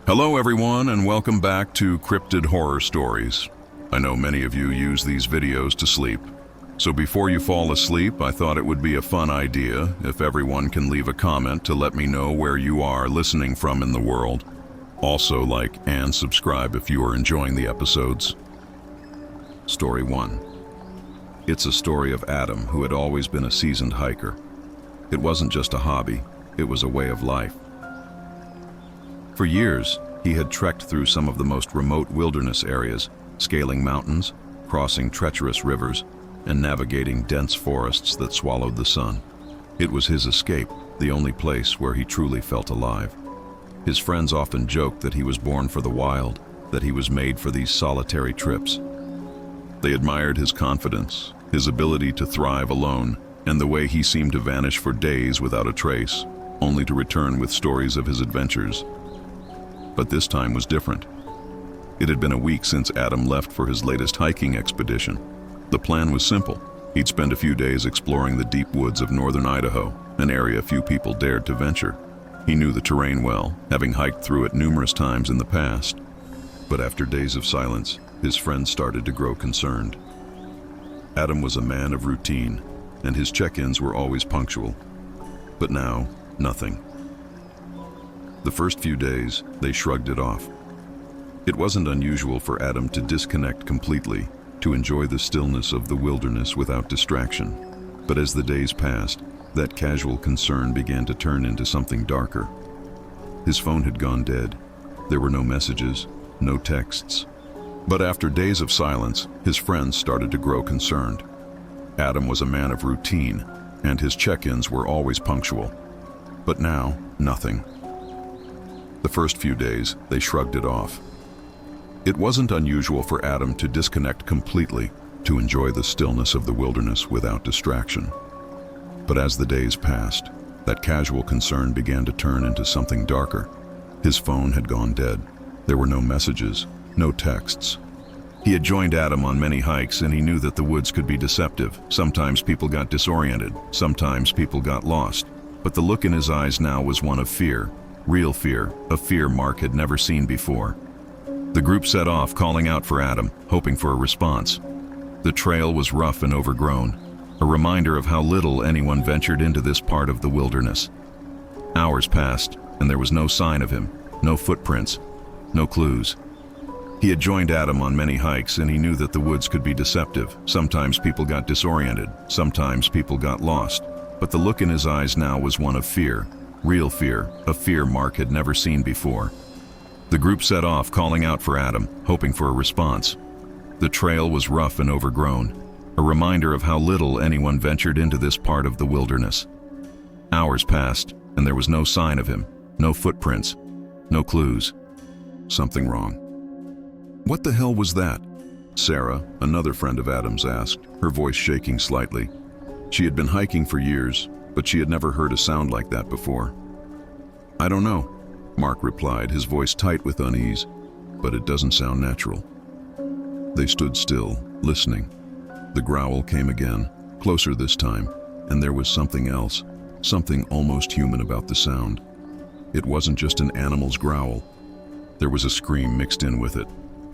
Hello everyone and welcome back to Cryptid Horror Stories. I know many of you use these videos to sleep. So before you fall asleep, I thought it would be a fun idea if everyone can leave a comment to let me know where you are listening from in the world. Also like and subscribe if you are enjoying the episodes. Story 1. It's a story of Adam, who had always been a seasoned hiker. It wasn't just a hobby, it was a way of life. For years, he had trekked through some of the most remote wilderness areas, scaling mountains, crossing treacherous rivers, and navigating dense forests that swallowed the sun. It was his escape, the only place where he truly felt alive. His friends often joked that he was born for the wild, that he was made for these solitary trips. They admired his confidence, his ability to thrive alone, and the way he seemed to vanish for days without a trace, only to return with stories of his adventures. But this time was different. It had been a week since Adam left for his latest hiking expedition. The plan was simple. He'd spend a few days exploring the deep woods of northern Idaho, an area few people dared to venture. He knew the terrain well, having hiked through it numerous times in the past. But after days of silence, his friends started to grow concerned. Adam was a man of routine, and his check-ins were always punctual. But now, nothing. The first few days, they shrugged it off. It wasn't unusual for Adam to disconnect completely, to enjoy the stillness of the wilderness without distraction. But as the days passed, that casual concern began to turn into something darker. His phone had gone dead. There were no messages, no texts. But after days of silence, his friends started to grow concerned. Adam was a man of routine, and his check-ins were always punctual. But now, nothing. The first few days, they shrugged it off. It wasn't unusual for Adam to disconnect completely, to enjoy the stillness of the wilderness without distraction. But as the days passed, that casual concern began to turn into something darker. His phone had gone dead. There were no messages, no texts. He had joined Adam on many hikes, and he knew that the woods could be deceptive. Sometimes people got disoriented, sometimes people got lost. But the look in his eyes now was one of fear. Real fear, a fear Mark had never seen before. The group set off, calling out for Adam, hoping for a response. The trail was rough and overgrown, a reminder of how little anyone ventured into this part of the wilderness. Hours passed, and there was no sign of him, no footprints, no clues. He had joined Adam on many hikes, and he knew that the woods could be deceptive. Sometimes people got disoriented, sometimes people got lost. But the look in his eyes now was one of fear. Real fear, a fear Mark had never seen before. The group set off, calling out for Adam, hoping for a response. The trail was rough and overgrown, a reminder of how little anyone ventured into this part of the wilderness. Hours passed, and there was no sign of him, no footprints, no clues. Something wrong. What the hell was that? Sarah, another friend of Adam's, asked, her voice shaking slightly. She had been hiking for years, but she had never heard a sound like that before. I don't know, Mark replied, his voice tight with unease, but it doesn't sound natural. They stood still, listening. The growl came again, closer this time, and there was something else, something almost human about the sound. It wasn't just an animal's growl. There was a scream mixed in with it,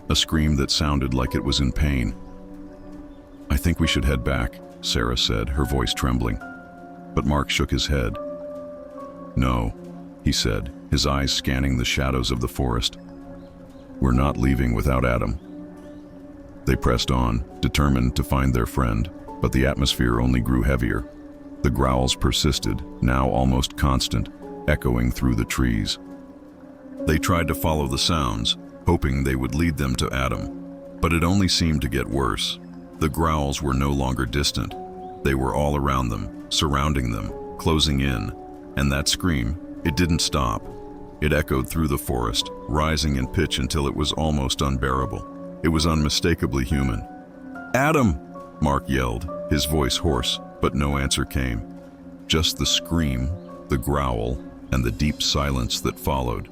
a scream that sounded like it was in pain. I think we should head back, Sarah said, her voice trembling. But Mark shook his head. No, he said, his eyes scanning the shadows of the forest. We're not leaving without Adam. They pressed on, determined to find their friend, but the atmosphere only grew heavier. The growls persisted, now almost constant, echoing through the trees. They tried to follow the sounds, hoping they would lead them to Adam, but it only seemed to get worse. The growls were no longer distant. They were all around them, surrounding them, closing in, and that scream, it didn't stop. It echoed through the forest, rising in pitch until it was almost unbearable. It was unmistakably human. Adam! Mark yelled, his voice hoarse, but no answer came. Just the scream, the growl, and the deep silence that followed.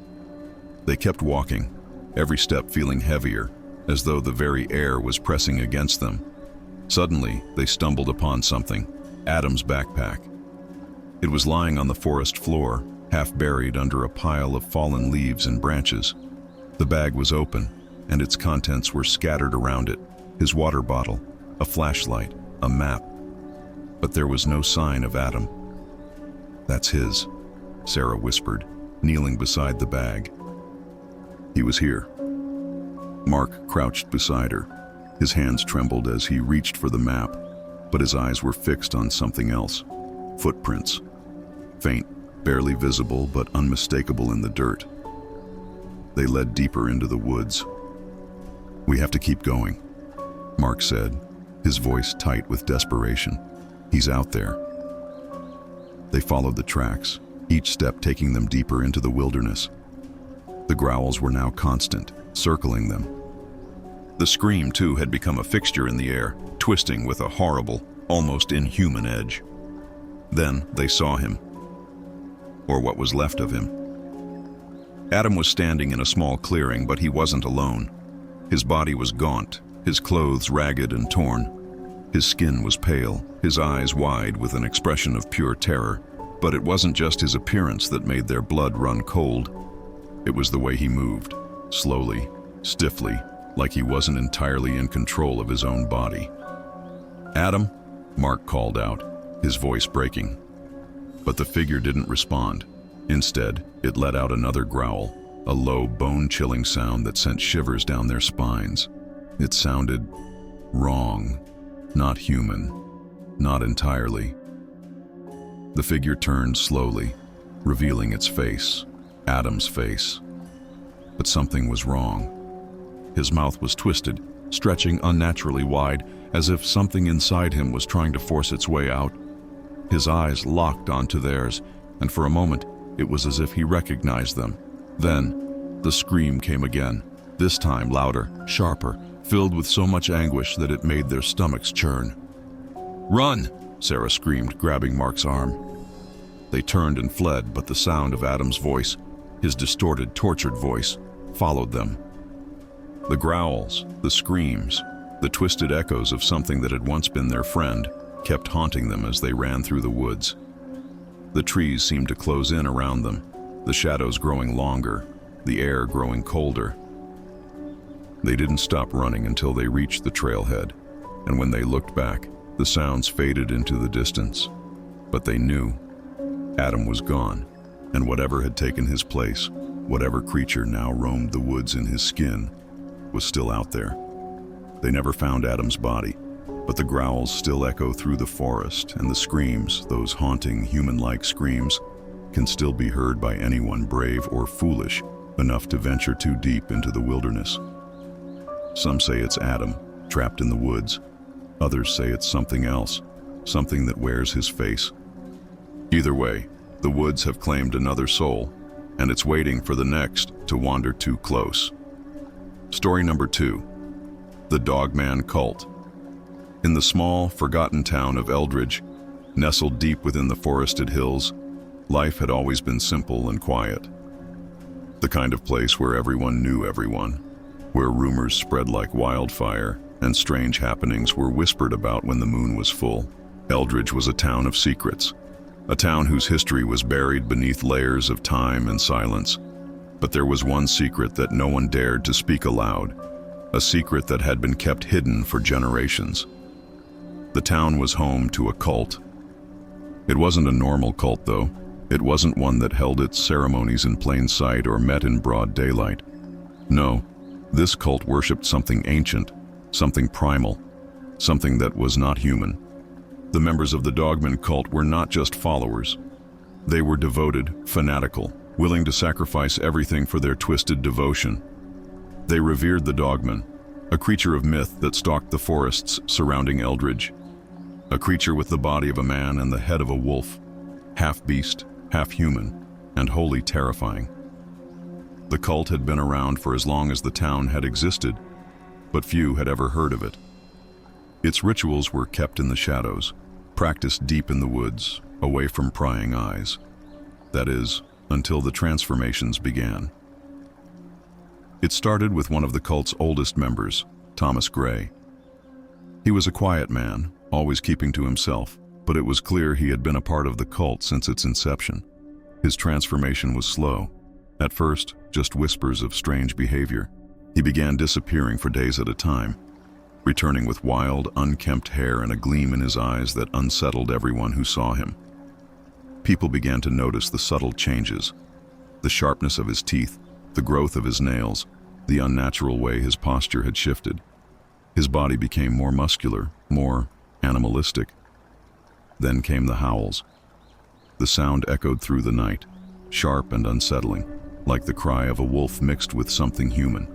They kept walking, every step feeling heavier, as though the very air was pressing against them. Suddenly, they stumbled upon something, Adam's backpack. It was lying on the forest floor, half buried under a pile of fallen leaves and branches. The bag was open, and its contents were scattered around it. His water bottle, a flashlight, a map. But there was no sign of Adam. "That's his," Sarah whispered, kneeling beside the bag. "He was here." Mark crouched beside her. His hands trembled as he reached for the map, but his eyes were fixed on something else. Footprints. Faint, barely visible, but unmistakable in the dirt. They led deeper into the woods. "We have to keep going," Mark said, his voice tight with desperation. "He's out there." They followed the tracks, each step taking them deeper into the wilderness. The growls were now constant, circling them. The scream, too, had become a fixture in the air, twisting with a horrible, almost inhuman edge. Then they saw him, or what was left of him. Adam was standing in a small clearing, but he wasn't alone. His body was gaunt, his clothes ragged and torn. His skin was pale, his eyes wide with an expression of pure terror. But it wasn't just his appearance that made their blood run cold. It was the way he moved, slowly, stiffly, like he wasn't entirely in control of his own body. "Adam," Mark called out, his voice breaking. But the figure didn't respond. Instead, it let out another growl, a low, bone-chilling sound that sent shivers down their spines. It sounded wrong, not human, not entirely. The figure turned slowly, revealing its face, Adam's face. But something was wrong. His mouth was twisted, stretching unnaturally wide, as if something inside him was trying to force its way out. His eyes locked onto theirs, and for a moment, it was as if he recognized them. Then, the scream came again, this time louder, sharper, filled with so much anguish that it made their stomachs churn. "Run!" Sarah screamed, grabbing Mark's arm. They turned and fled, but the sound of Adam's voice, his distorted, tortured voice, followed them. The growls, the screams, the twisted echoes of something that had once been their friend, kept haunting them as they ran through the woods. The trees seemed to close in around them, the shadows growing longer, the air growing colder. They didn't stop running until they reached the trailhead, and when they looked back, the sounds faded into the distance. But they knew Adam was gone, and whatever had taken his place, whatever creature now roamed the woods in his skin, was still out there. They never found Adam's body, but the growls still echo through the forest, and the screams, those haunting, human-like screams, can still be heard by anyone brave or foolish enough to venture too deep into the wilderness. Some say it's Adam, trapped in the woods. Others say it's something else, something that wears his face. Either way, the woods have claimed another soul, and it's waiting for the next to wander too close. Story number 2. The Dogman Cult. In the small, forgotten town of Eldridge, nestled deep within the forested hills, life had always been simple and quiet. The kind of place where everyone knew everyone, where rumors spread like wildfire, and strange happenings were whispered about when the moon was full. Eldridge was a town of secrets, a town whose history was buried beneath layers of time and silence. But there was one secret that no one dared to speak aloud, a secret that had been kept hidden for generations. The town was home to a cult. It wasn't a normal cult, though. It wasn't one that held its ceremonies in plain sight or met in broad daylight. No, this cult worshipped something ancient, something primal, something that was not human. The members of the Dogman cult were not just followers. They were devoted, fanatical, willing to sacrifice everything for their twisted devotion. They revered the Dogman, a creature of myth that stalked the forests surrounding Eldridge, a creature with the body of a man and the head of a wolf, half beast, half human, and wholly terrifying. The cult had been around for as long as the town had existed, but few had ever heard of it. Its rituals were kept in the shadows, practiced deep in the woods, away from prying eyes. That is, until the transformations began. It started with one of the cult's oldest members, Thomas Gray. He was a quiet man, always keeping to himself, but it was clear he had been a part of the cult since its inception. His transformation was slow, At first, just whispers of strange behavior. He began disappearing for days at a time, returning with wild, unkempt hair and a gleam in his eyes that unsettled everyone who saw him. People began to notice the subtle changes, the sharpness of his teeth, the growth of his nails, the unnatural way his posture had shifted. His body became more muscular, more animalistic. Then came the howls. The sound echoed through the night, sharp and unsettling, like the cry of a wolf mixed with something human.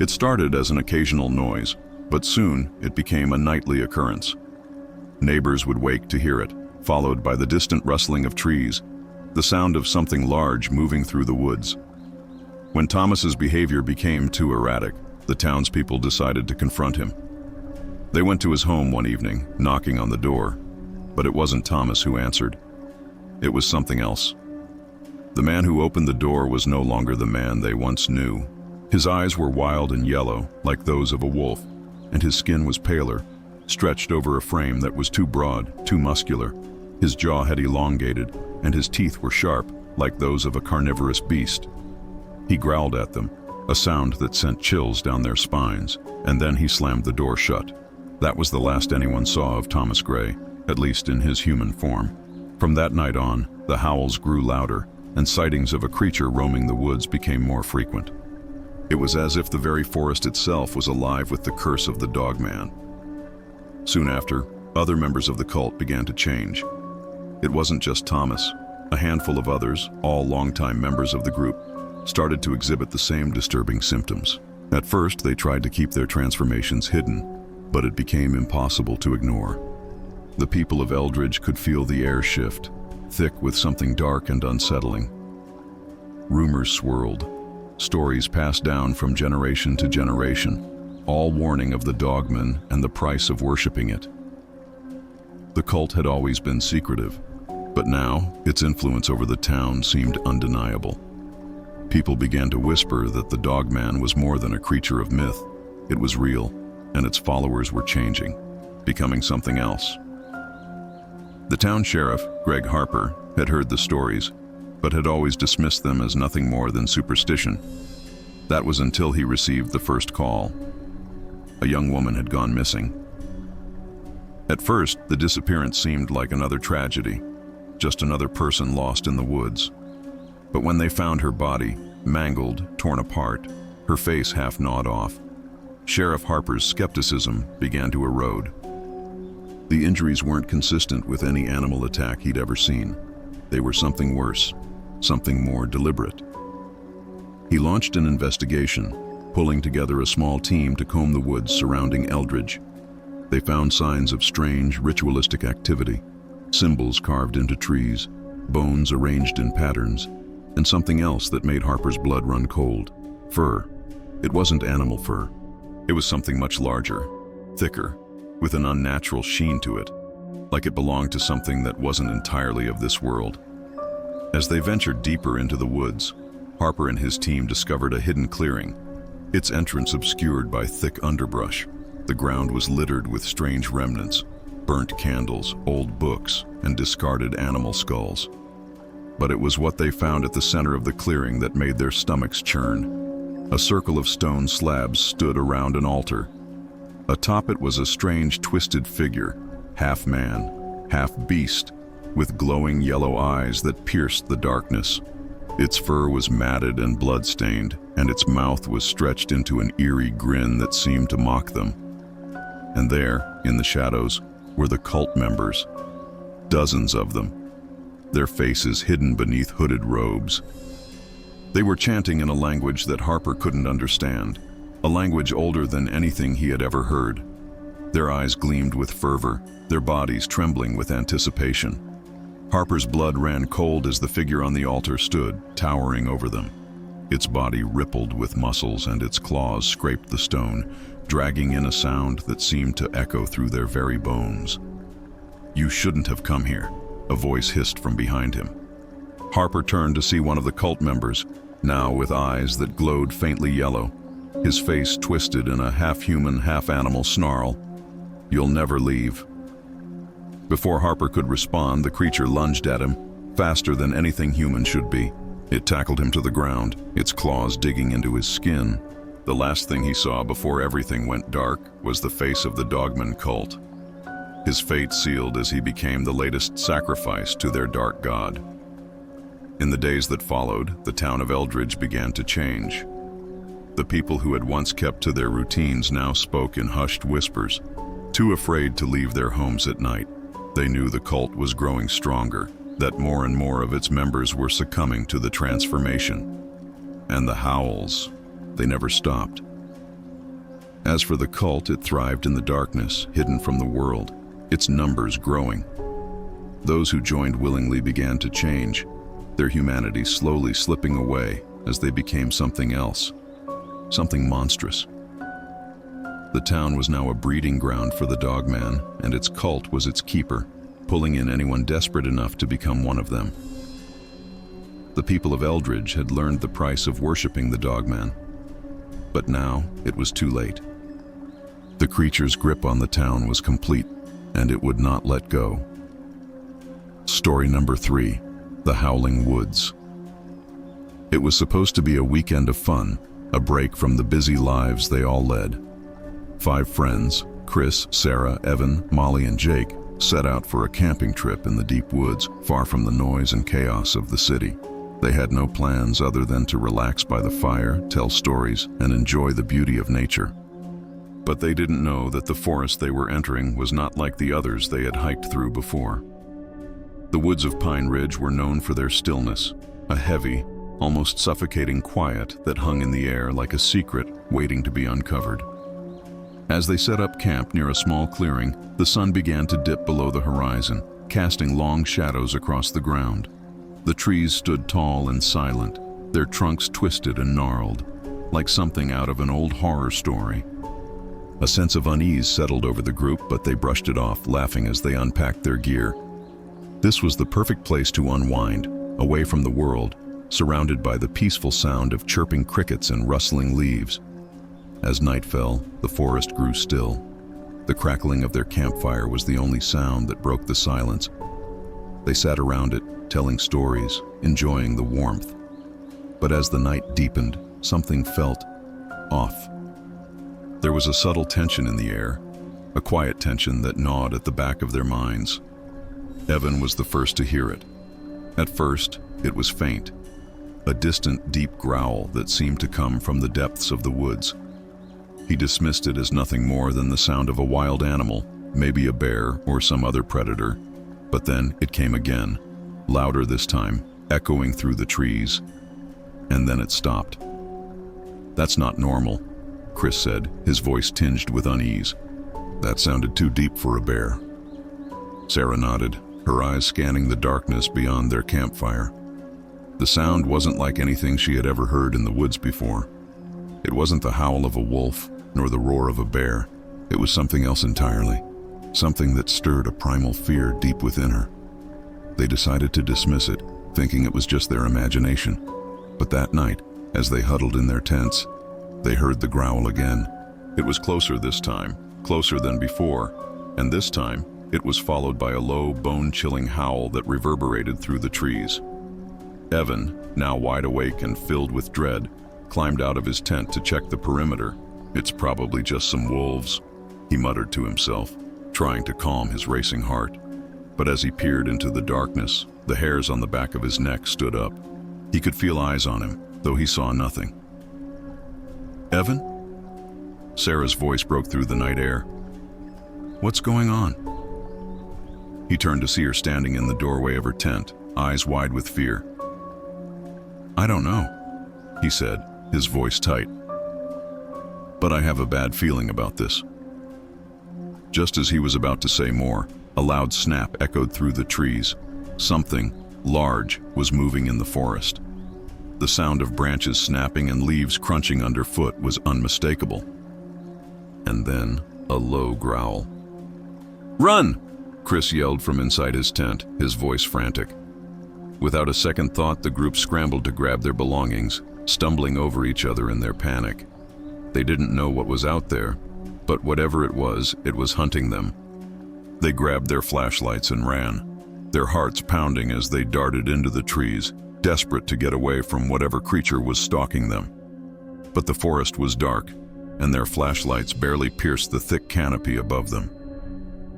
It started as an occasional noise, but soon it became a nightly occurrence. Neighbors would wake to hear it, followed by the distant rustling of trees, the sound of something large moving through the woods. When Thomas's behavior became too erratic, the townspeople decided to confront him. They went to his home one evening, knocking on the door, but it wasn't Thomas who answered. It was something else. The man who opened the door was no longer the man they once knew. His eyes were wild and yellow, like those of a wolf, and his skin was paler, stretched over a frame that was too broad, too muscular. His jaw had elongated, and his teeth were sharp, like those of a carnivorous beast. He growled at them, a sound that sent chills down their spines, and then he slammed the door shut. That was the last anyone saw of Thomas Gray, at least in his human form. From that night on, the howls grew louder, and sightings of a creature roaming the woods became more frequent. It was as if the very forest itself was alive with the curse of the Dogman. Soon after, other members of the cult began to change. It wasn't just Thomas. A handful of others, all longtime members of the group, started to exhibit the same disturbing symptoms. At first, they tried to keep their transformations hidden, but it became impossible to ignore. The people of Eldridge could feel the air shift, thick with something dark and unsettling. Rumors swirled, stories passed down from generation to generation, all warning of the Dogman and the price of worshiping it. The cult had always been secretive, but now its influence over the town seemed undeniable. People began to whisper that the Dogman was more than a creature of myth. It was real, and its followers were changing, becoming something else. The town sheriff, Greg Harper, had heard the stories, but had always dismissed them as nothing more than superstition. That was until he received the first call. A young woman had gone missing. At first, the disappearance seemed like another tragedy, just another person lost in the woods. But when they found her body, mangled, torn apart, her face half gnawed off, Sheriff Harper's skepticism began to erode. The injuries weren't consistent with any animal attack he'd ever seen. They were something worse, something more deliberate. He launched an investigation, pulling together a small team to comb the woods surrounding Eldridge. They found signs of strange, ritualistic activity, symbols carved into trees, bones arranged in patterns, and something else that made Harper's blood run cold. Fur. It wasn't animal fur. It was something much larger, thicker, with an unnatural sheen to it, like it belonged to something that wasn't entirely of this world. As they ventured deeper into the woods, Harper and his team discovered a hidden clearing, its entrance obscured by thick underbrush. The ground was littered with strange remnants, burnt candles, old books, and discarded animal skulls. But it was what they found at the center of the clearing that made their stomachs churn. A circle of stone slabs stood around an altar. Atop it was a strange, twisted figure, half man, half beast, with glowing yellow eyes that pierced the darkness. Its fur was matted and blood-stained, and its mouth was stretched into an eerie grin that seemed to mock them. And there, in the shadows, were the cult members, dozens of them, their faces hidden beneath hooded robes. They were chanting in a language that Harper couldn't understand, a language older than anything he had ever heard. Their eyes gleamed with fervor, their bodies trembling with anticipation. Harper's blood ran cold as the figure on the altar stood, towering over them. Its body rippled with muscles and its claws scraped the stone, dragging in a sound that seemed to echo through their very bones. "You shouldn't have come here," a voice hissed from behind him. Harper turned to see one of the cult members, now with eyes that glowed faintly yellow, his face twisted in a half-human, half-animal snarl. "You'll never leave." Before Harper could respond, the creature lunged at him, faster than anything human should be. It tackled him to the ground, its claws digging into his skin. The last thing he saw before everything went dark was the face of the Dogman cult. His fate sealed as he became the latest sacrifice to their dark god. In the days that followed, the town of Eldridge began to change. The people who had once kept to their routines now spoke in hushed whispers, too afraid to leave their homes at night. They knew the cult was growing stronger, that more and more of its members were succumbing to the transformation. And the howls, they never stopped. As for the cult, it thrived in the darkness, hidden from the world, its numbers growing. Those who joined willingly began to change, their humanity slowly slipping away as they became something else, something monstrous. The town was now a breeding ground for the Dogman, and its cult was its keeper, pulling in anyone desperate enough to become one of them. The people of Eldridge had learned the price of worshiping the Dogman, but now it was too late. The creature's grip on the town was complete, and it would not let go. Story number 3, The Howling Woods. It was supposed to be a weekend of fun, a break from the busy lives they all led. 5 friends, Chris, Sarah, Evan, Molly, and Jake, set out for a camping trip in the deep woods, far from the noise and chaos of the city. They had no plans other than to relax by the fire, tell stories, and enjoy the beauty of nature. But they didn't know that the forest they were entering was not like the others they had hiked through before. The woods of Pine Ridge were known for their stillness, a heavy, almost suffocating quiet that hung in the air like a secret waiting to be uncovered. As they set up camp near a small clearing, the sun began to dip below the horizon, casting long shadows across the ground. The trees stood tall and silent, their trunks twisted and gnarled, like something out of an old horror story. A sense of unease settled over the group, but they brushed it off, laughing as they unpacked their gear. This was the perfect place to unwind, away from the world, surrounded by the peaceful sound of chirping crickets and rustling leaves. As night fell, the forest grew still. The crackling of their campfire was the only sound that broke the silence. They sat around it, telling stories, enjoying the warmth. But as the night deepened, something felt off. There was a subtle tension in the air, a quiet tension that gnawed at the back of their minds. Evan was the first to hear it. At first, it was faint, a distant, deep growl that seemed to come from the depths of the woods. He dismissed it as nothing more than the sound of a wild animal, maybe a bear or some other predator. But then it came again, louder this time, echoing through the trees. And then it stopped. "That's not normal," Chris said, his voice tinged with unease. "That sounded too deep for a bear." Sarah nodded, her eyes scanning the darkness beyond their campfire. The sound wasn't like anything she had ever heard in the woods before. It wasn't the howl of a wolf, nor the roar of a bear. It was something else entirely, something that stirred a primal fear deep within her. They decided to dismiss it, thinking it was just their imagination. But that night, as they huddled in their tents, they heard the growl again. It was closer this time, closer than before, and this time, it was followed by a low, bone-chilling howl that reverberated through the trees. Evan, now wide awake and filled with dread, climbed out of his tent to check the perimeter. "It's probably just some wolves," he muttered to himself, trying to calm his racing heart. But as he peered into the darkness, the hairs on the back of his neck stood up. He could feel eyes on him, though he saw nothing. "Evan?" Sarah's voice broke through the night air. "What's going on?" He turned to see her standing in the doorway of her tent, eyes wide with fear. "I don't know," he said, his voice tight. "But I have a bad feeling about this." Just as he was about to say more, a loud snap echoed through the trees. Something large was moving in the forest. The sound of branches snapping and leaves crunching underfoot was unmistakable. And then a low growl. "Run!" Chris yelled from inside his tent, his voice frantic. Without a second thought, the group scrambled to grab their belongings, stumbling over each other in their panic. They didn't know what was out there, but whatever it was hunting them. They grabbed their flashlights and ran, their hearts pounding as they darted into the trees, desperate to get away from whatever creature was stalking them. But the forest was dark, and their flashlights barely pierced the thick canopy above them.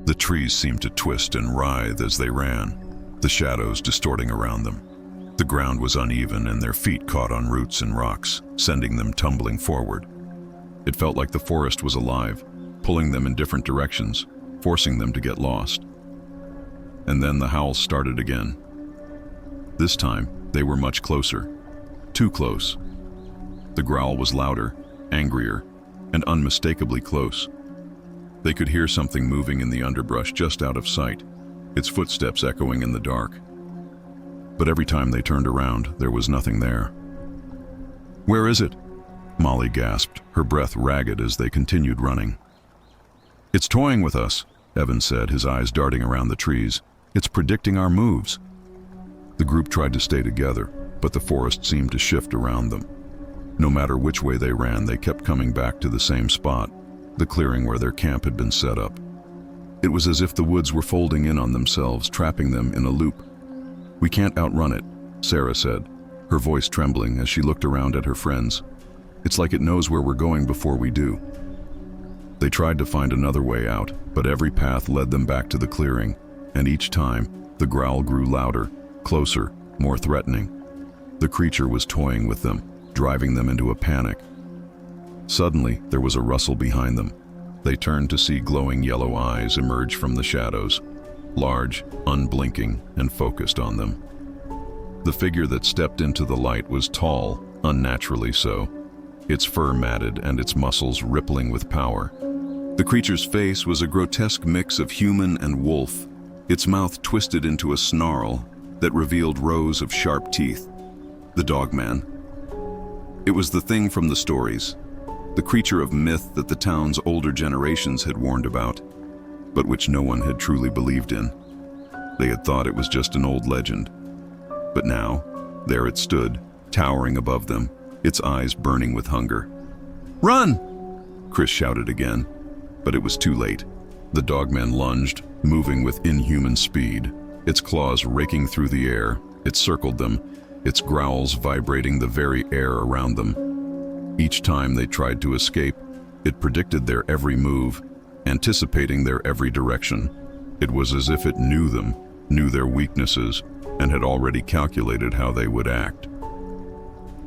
The trees seemed to twist and writhe as they ran, the shadows distorting around them. The ground was uneven, and their feet caught on roots and rocks, sending them tumbling forward. It felt like the forest was alive, pulling them in different directions, forcing them to get lost. And then the howls started again. This time, they were much closer. Too close. The growl was louder, angrier, and unmistakably close. They could hear something moving in the underbrush just out of sight, its footsteps echoing in the dark. But every time they turned around, there was nothing there. "Where is it?" Molly gasped, her breath ragged as they continued running. "It's toying with us," Evan said, his eyes darting around the trees. "It's predicting our moves." The group tried to stay together, but the forest seemed to shift around them. No matter which way they ran, they kept coming back to the same spot, the clearing where their camp had been set up. It was as if the woods were folding in on themselves, trapping them in a loop. "We can't outrun it," Sarah said, her voice trembling as she looked around at her friends. "It's like it knows where we're going before we do." They tried to find another way out, but every path led them back to the clearing, and each time, the growl grew louder, closer, more threatening. The creature was toying with them, driving them into a panic. Suddenly, there was a rustle behind them. They turned to see glowing yellow eyes emerge from the shadows, large, unblinking, and focused on them. The figure that stepped into the light was tall, unnaturally so, its fur matted and its muscles rippling with power. The creature's face was a grotesque mix of human and wolf, its mouth twisted into a snarl that revealed rows of sharp teeth. The Dogman. It was the thing from the stories, the creature of myth that the town's older generations had warned about, but which no one had truly believed in. They had thought it was just an old legend. But now, there it stood, towering above them, its eyes burning with hunger. "Run!" Chris shouted again, but it was too late. The Dogman lunged, moving with inhuman speed, its claws raking through the air. It circled them, its growls vibrating the very air around them. Each time they tried to escape, it predicted their every move, anticipating their every direction. It was as if it knew them, knew their weaknesses, and had already calculated how they would act.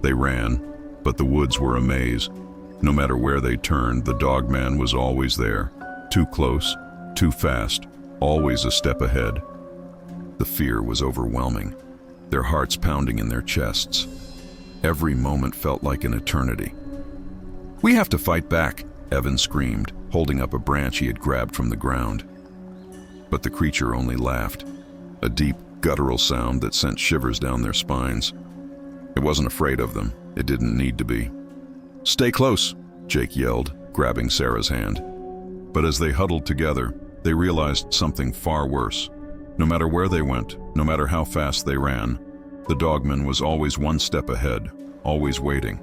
They ran, but the woods were a maze. No matter where they turned, the Dogman was always there, too close, too fast, always a step ahead. The fear was overwhelming, their hearts pounding in their chests. Every moment felt like an eternity. "We have to fight back," Evan screamed, holding up a branch he had grabbed from the ground. But the creature only laughed, a deep, guttural sound that sent shivers down their spines. It wasn't afraid of them. It didn't need to be. "Stay close," Jake yelled, grabbing Sarah's hand. But as they huddled together, they realized something far worse. No matter where they went, no matter how fast they ran, the Dogman was always one step ahead, always waiting.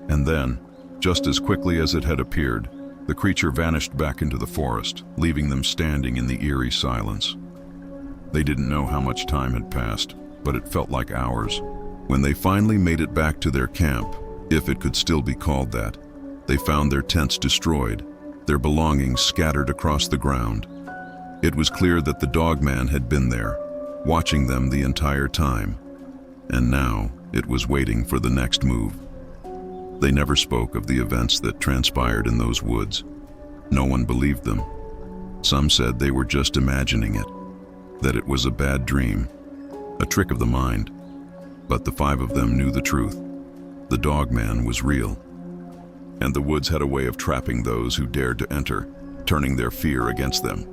And then, just as quickly as it had appeared, the creature vanished back into the forest, leaving them standing in the eerie silence. They didn't know how much time had passed, but it felt like hours. When they finally made it back to their camp, if it could still be called that, they found their tents destroyed, their belongings scattered across the ground. It was clear that the Dogman had been there, watching them the entire time. And now it was waiting for the next move. They never spoke of the events that transpired in those woods. No one believed them. Some said they were just imagining it, that it was a bad dream, a trick of the mind. But the five of them knew the truth. The Dogman was real. And the woods had a way of trapping those who dared to enter, turning their fear against them.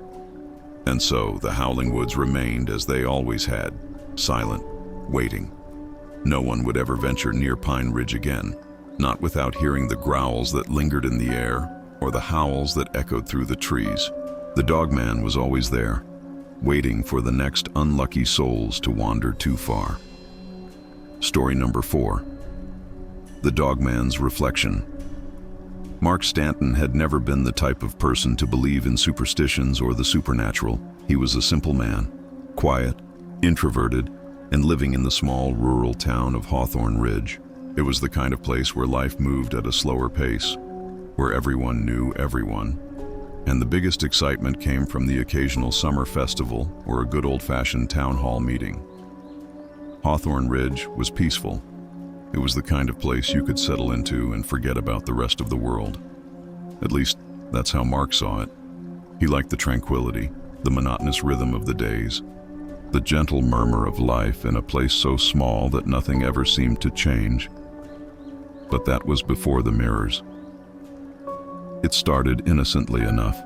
And so the howling woods remained as they always had, silent, waiting. No one would ever venture near Pine Ridge again, not without hearing the growls that lingered in the air or the howls that echoed through the trees. The Dogman was always there, waiting for the next unlucky souls to wander too far. Story number 4. The Dogman's Reflection. Mark Stanton had never been the type of person to believe in superstitions or the supernatural. He was a simple man, quiet, introverted, and living in the small rural town of Hawthorne Ridge. It was the kind of place where life moved at a slower pace, where everyone knew everyone, and the biggest excitement came from the occasional summer festival or a good old-fashioned town hall meeting. Hawthorne Ridge was peaceful. It was the kind of place you could settle into and forget about the rest of the world. At least, that's how Mark saw it. He liked the tranquility, the monotonous rhythm of the days, the gentle murmur of life in a place so small that nothing ever seemed to change. But that was before the mirrors. It started innocently enough.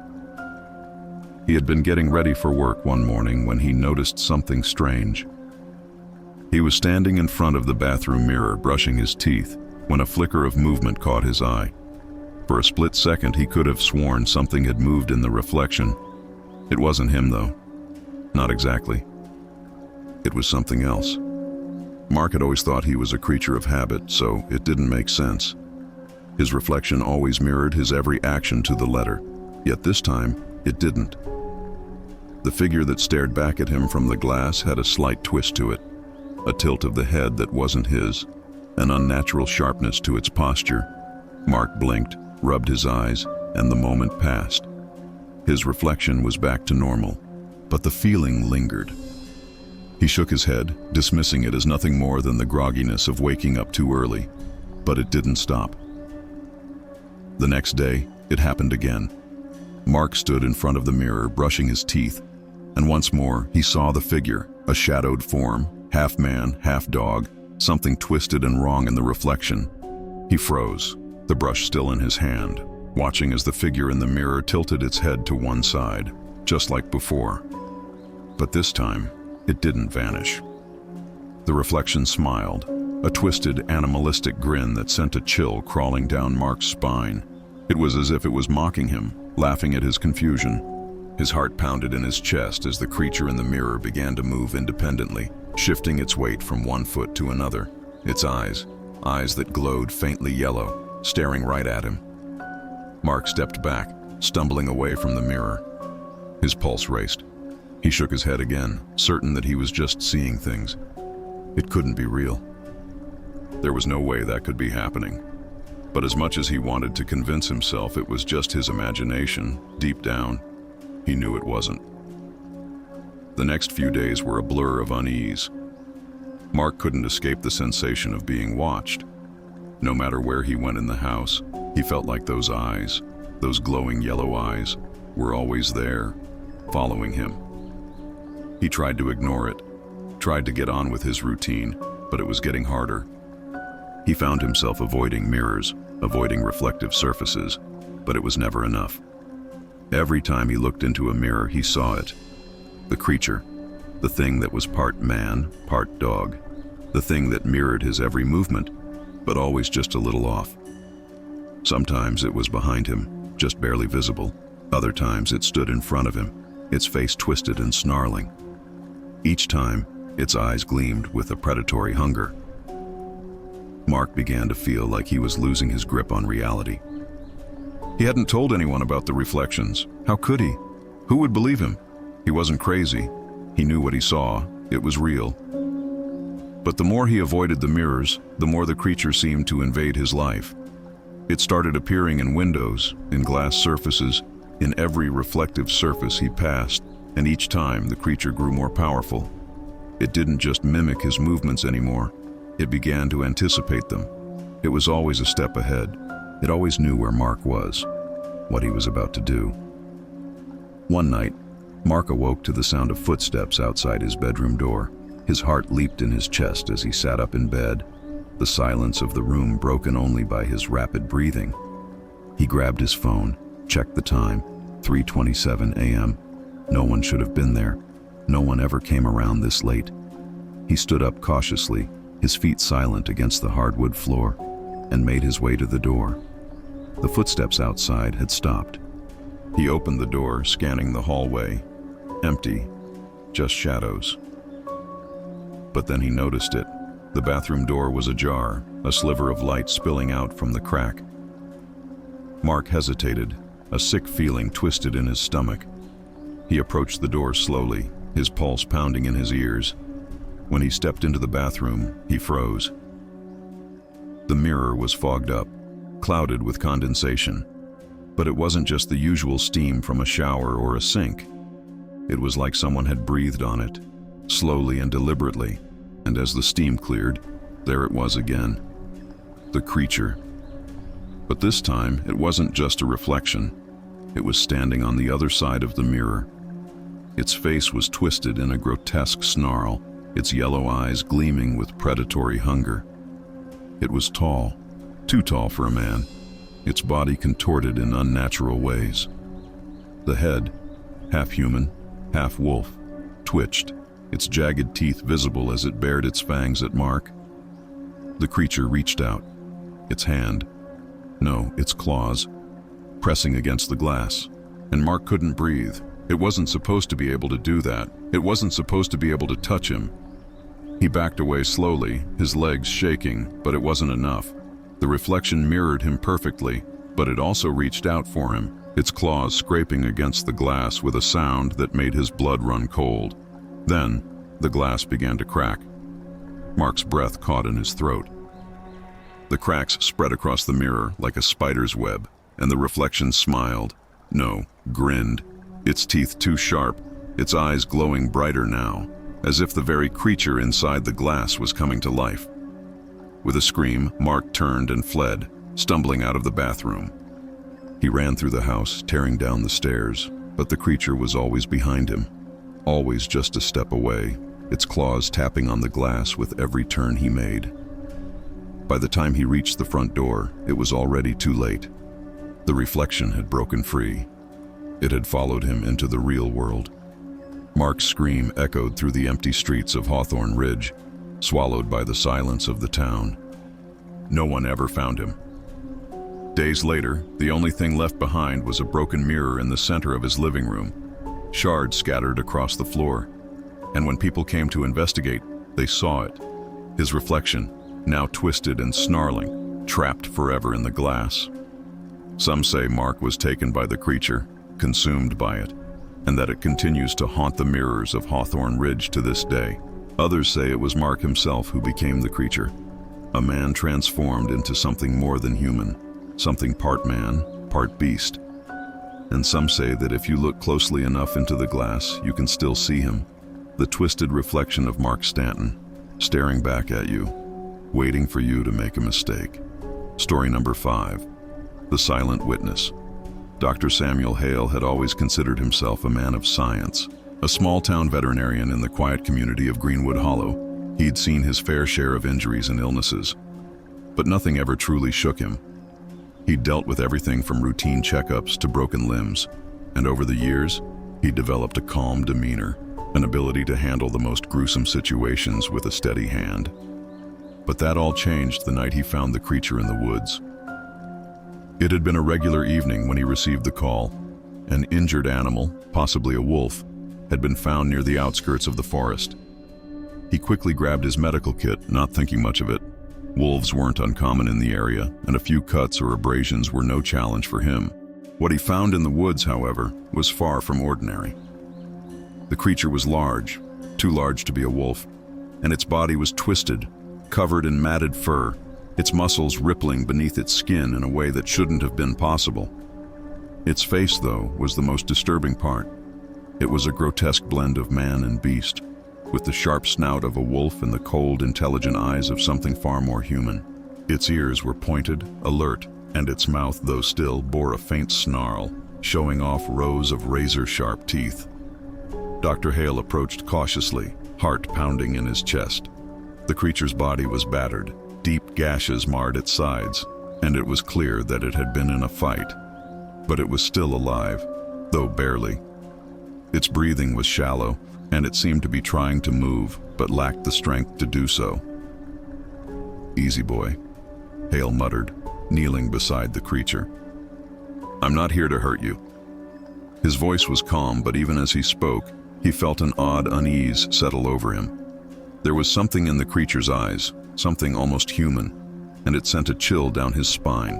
He had been getting ready for work one morning when he noticed something strange. He was standing in front of the bathroom mirror, brushing his teeth, when a flicker of movement caught his eye. For a split second, he could have sworn something had moved in the reflection. It wasn't him, though. Not exactly. It was something else. Mark had always thought he was a creature of habit, so it didn't make sense. His reflection always mirrored his every action to the letter, yet this time, it didn't. The figure that stared back at him from the glass had a slight twist to it, a tilt of the head that wasn't his, an unnatural sharpness to its posture. Mark blinked, rubbed his eyes, and the moment passed. His reflection was back to normal, but the feeling lingered. He shook his head, dismissing it as nothing more than the grogginess of waking up too early, but it didn't stop. The next day, it happened again. Mark stood in front of the mirror, brushing his teeth, and once more he saw the figure, a shadowed form, half man, half dog, something twisted and wrong in the reflection. He froze, the brush still in his hand, watching as the figure in the mirror tilted its head to one side, just like before. But this time, it didn't vanish. The reflection smiled, a twisted, animalistic grin that sent a chill crawling down Mark's spine. It was as if it was mocking him, laughing at his confusion. His heart pounded in his chest as the creature in the mirror began to move independently, shifting its weight from one foot to another. Its eyes that glowed faintly yellow, staring right at him. Mark stepped back, stumbling away from the mirror. His pulse raced. He shook his head again, certain that he was just seeing things. It couldn't be real. There was no way that could be happening. But as much as he wanted to convince himself it was just his imagination, deep down, he knew it wasn't. The next few days were a blur of unease. Mark couldn't escape the sensation of being watched. No matter where he went in the house, he felt like those eyes, those glowing yellow eyes, were always there, following him. He tried to ignore it, tried to get on with his routine, but it was getting harder. He found himself avoiding mirrors, avoiding reflective surfaces, but it was never enough. Every time he looked into a mirror, he saw it. The creature, the thing that was part man, part dog, the thing that mirrored his every movement, but always just a little off. Sometimes it was behind him, just barely visible. Other times it stood in front of him, its face twisted and snarling. Each time, its eyes gleamed with a predatory hunger. Mark began to feel like he was losing his grip on reality. He hadn't told anyone about the reflections. How could he? Who would believe him? He wasn't crazy. He knew what he saw. It was real. But the more he avoided the mirrors, the more the creature seemed to invade his life. It started appearing in windows, in glass surfaces, in every reflective surface he passed, and each time the creature grew more powerful. It didn't just mimic his movements anymore. It began to anticipate them. It was always a step ahead. It always knew where Mark was, what he was about to do. One night, Mark awoke to the sound of footsteps outside his bedroom door. His heart leaped in his chest as he sat up in bed, the silence of the room broken only by his rapid breathing. He grabbed his phone, checked the time, 3:27 a.m. No one should have been there. No one ever came around this late. He stood up cautiously, his feet silent against the hardwood floor, and made his way to the door. The footsteps outside had stopped. He opened the door, scanning the hallway. Empty, just shadows. But then he noticed it. The bathroom door was ajar, a sliver of light spilling out from the crack. Mark hesitated, a sick feeling twisted in his stomach. He approached the door slowly, his pulse pounding in his ears. When he stepped into the bathroom, he froze. The mirror was fogged up, clouded with condensation. But it wasn't just the usual steam from a shower or a sink. It was like someone had breathed on it, slowly and deliberately, and as the steam cleared, there it was again. The creature. But this time, it wasn't just a reflection. It was standing on the other side of the mirror. Its face was twisted in a grotesque snarl, its yellow eyes gleaming with predatory hunger. It was tall, too tall for a man, its body contorted in unnatural ways. The head, half human, half wolf, twitched, its jagged teeth visible as it bared its fangs at Mark. The creature reached out, its its claws, pressing against the glass, and Mark couldn't breathe. It wasn't supposed to be able to do that. It wasn't supposed to be able to touch him. He backed away slowly, his legs shaking, but it wasn't enough. The reflection mirrored him perfectly, but it also reached out for him, its claws scraping against the glass with a sound that made his blood run cold. Then, the glass began to crack. Mark's breath caught in his throat. The cracks spread across the mirror like a spider's web, and the reflection smiled. No, grinned, its teeth too sharp, its eyes glowing brighter now, as if the very creature inside the glass was coming to life. With a scream, Mark turned and fled, stumbling out of the bathroom. He ran through the house, tearing down the stairs, but the creature was always behind him, always just a step away, its claws tapping on the glass with every turn he made. By the time he reached the front door, it was already too late. The reflection had broken free. It had followed him into the real world. Mark's scream echoed through the empty streets of Hawthorne Ridge, swallowed by the silence of the town. No one ever found him. Days later, the only thing left behind was a broken mirror in the center of his living room, shards scattered across the floor. And when people came to investigate, they saw it. His reflection, now twisted and snarling, trapped forever in the glass. Some say Mark was taken by the creature, consumed by it, and that it continues to haunt the mirrors of Hawthorne Ridge to this day. Others say it was Mark himself who became the creature, a man transformed into something more than human, something part man, part beast. And some say that if you look closely enough into the glass, you can still see him, the twisted reflection of Mark Stanton, staring back at you, waiting for you to make a mistake. Story number 5, The Silent Witness. Dr. Samuel Hale had always considered himself a man of science. A small-town veterinarian in the quiet community of Greenwood Hollow, he'd seen his fair share of injuries and illnesses. But nothing ever truly shook him. He'd dealt with everything from routine checkups to broken limbs, and over the years, he'd developed a calm demeanor, an ability to handle the most gruesome situations with a steady hand. But that all changed the night he found the creature in the woods. It had been a regular evening when he received the call. An injured animal, possibly a wolf, had been found near the outskirts of the forest. He quickly grabbed his medical kit, not thinking much of it. Wolves weren't uncommon in the area, and a few cuts or abrasions were no challenge for him. What he found in the woods, however, was far from ordinary. The creature was large, too large to be a wolf, and its body was twisted, covered in matted fur, its muscles rippling beneath its skin in a way that shouldn't have been possible. Its face, though, was the most disturbing part. It was a grotesque blend of man and beast, with the sharp snout of a wolf and the cold, intelligent eyes of something far more human. Its ears were pointed, alert, and its mouth, though still, bore a faint snarl, showing off rows of razor-sharp teeth. Dr. Hale approached cautiously, heart pounding in his chest. The creature's body was battered, deep gashes marred its sides, and it was clear that it had been in a fight. But it was still alive, though barely. Its breathing was shallow, and it seemed to be trying to move, but lacked the strength to do so. "Easy, boy," Hale muttered, kneeling beside the creature. "I'm not here to hurt you." His voice was calm, but even as he spoke, he felt an odd unease settle over him. There was something in the creature's eyes, something almost human, and it sent a chill down his spine.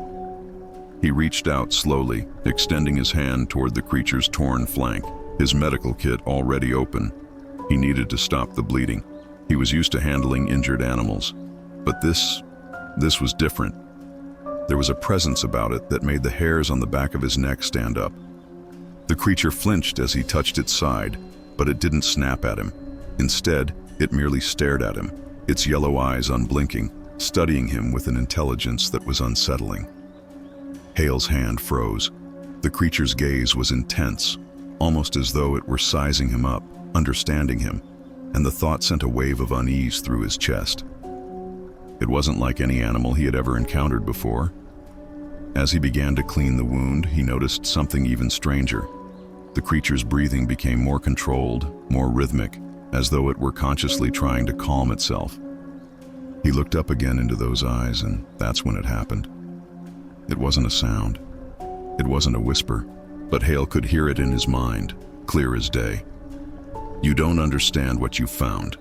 He reached out slowly, extending his hand toward the creature's torn flank, his medical kit already open. He needed to stop the bleeding. He was used to handling injured animals, but this was different. There was a presence about it that made the hairs on the back of his neck stand up. The creature flinched as he touched its side, but it didn't snap at him. Instead, it merely stared at him, its yellow eyes unblinking, studying him with an intelligence that was unsettling. Hale's hand froze. The creature's gaze was intense, almost as though it were sizing him up, understanding him, and the thought sent a wave of unease through his chest. It wasn't like any animal he had ever encountered before. As he began to clean the wound, he noticed something even stranger. The creature's breathing became more controlled, more rhythmic, as though it were consciously trying to calm itself. He looked up again into those eyes, and that's when it happened. It wasn't a sound. It wasn't a whisper, but Hale could hear it in his mind, clear as day. "You don't understand what you found."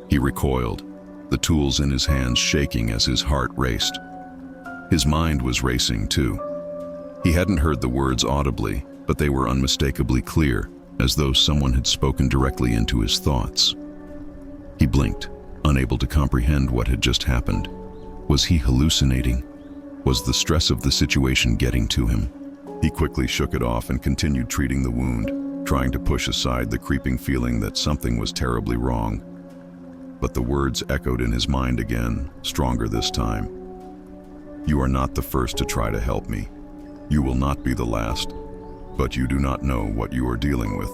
He recoiled, the tools in his hands shaking as his heart raced. His mind was racing too. He hadn't heard the words audibly, but they were unmistakably clear, as though someone had spoken directly into his thoughts. He blinked, unable to comprehend what had just happened. Was he hallucinating? Was the stress of the situation getting to him? He quickly shook it off and continued treating the wound, trying to push aside the creeping feeling that something was terribly wrong. But the words echoed in his mind again, stronger this time. "You are not the first to try to help me. You will not be the last, but you do not know what you are dealing with."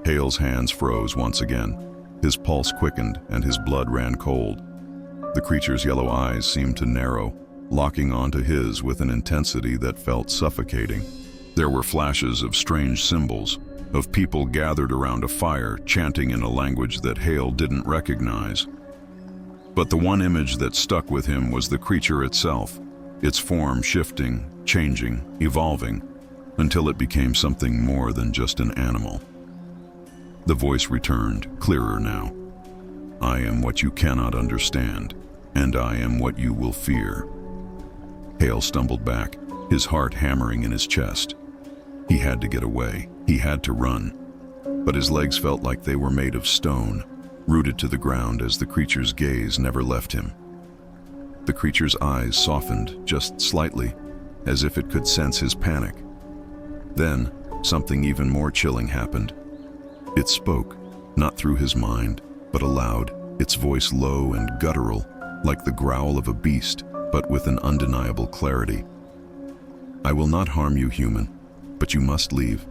Hale's hands froze once again. His pulse quickened and his blood ran cold. The creature's yellow eyes seemed to narrow, locking onto his with an intensity that felt suffocating. There were flashes of strange symbols, of people gathered around a fire, chanting in a language that Hale didn't recognize. But the one image that stuck with him was the creature itself, its form shifting, changing, evolving, until it became something more than just an animal. The voice returned, clearer now. "I am what you cannot understand, and I am what you will fear." Hale stumbled back, his heart hammering in his chest. He had to get away. He had to run. But his legs felt like they were made of stone, rooted to the ground as the creature's gaze never left him. The creature's eyes softened just slightly, as if it could sense his panic. Then, something even more chilling happened. It spoke, not through his mind, but aloud, its voice low and guttural, like the growl of a beast, but with an undeniable clarity. "I will not harm you, human, but you must leave.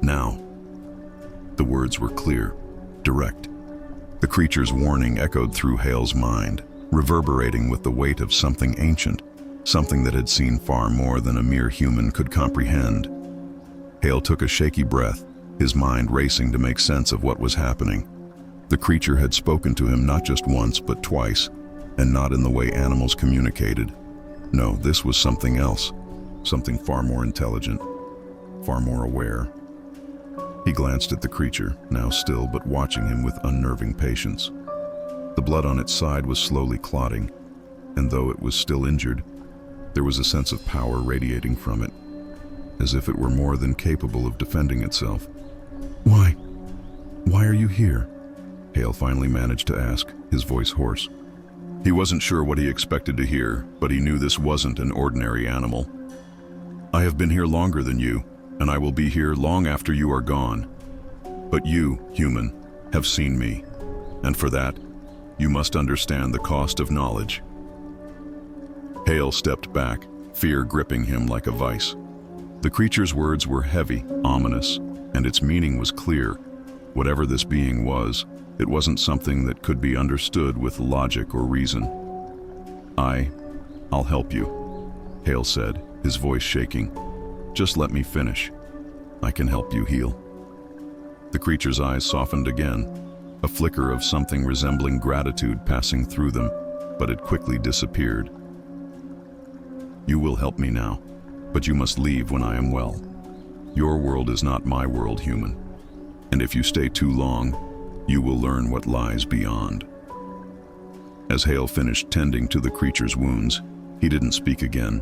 Now." The words were clear, direct. The creature's warning echoed through Hale's mind, reverberating with the weight of something ancient, something that had seen far more than a mere human could comprehend. Hale took a shaky breath, his mind racing to make sense of what was happening. The creature had spoken to him not just once, but twice, and not in the way animals communicated. No, this was something else, something far more intelligent, far more aware. He glanced at the creature, now still but watching him with unnerving patience. The blood on its side was slowly clotting, and though it was still injured, there was a sense of power radiating from it, as if it were more than capable of defending itself. Why are you here?" Hale finally managed to ask, his voice hoarse. He wasn't sure what he expected to hear, but he knew this wasn't an ordinary animal. "I have been here longer than you, and I will be here long after you are gone. But you, human, have seen me, and for that, you must understand the cost of knowledge." Hale stepped back, fear gripping him like a vice. The creature's words were heavy, ominous, and its meaning was clear. Whatever this being was, it wasn't something that could be understood with logic or reason. I'll help you," Hale said, his voice shaking. "Just let me finish. I can help you heal." The creature's eyes softened again, a flicker of something resembling gratitude passing through them, but it quickly disappeared. "You will help me now, but you must leave when I am well. Your world is not my world, human. And if you stay too long, you will learn what lies beyond." As Hale finished tending to the creature's wounds, he didn't speak again.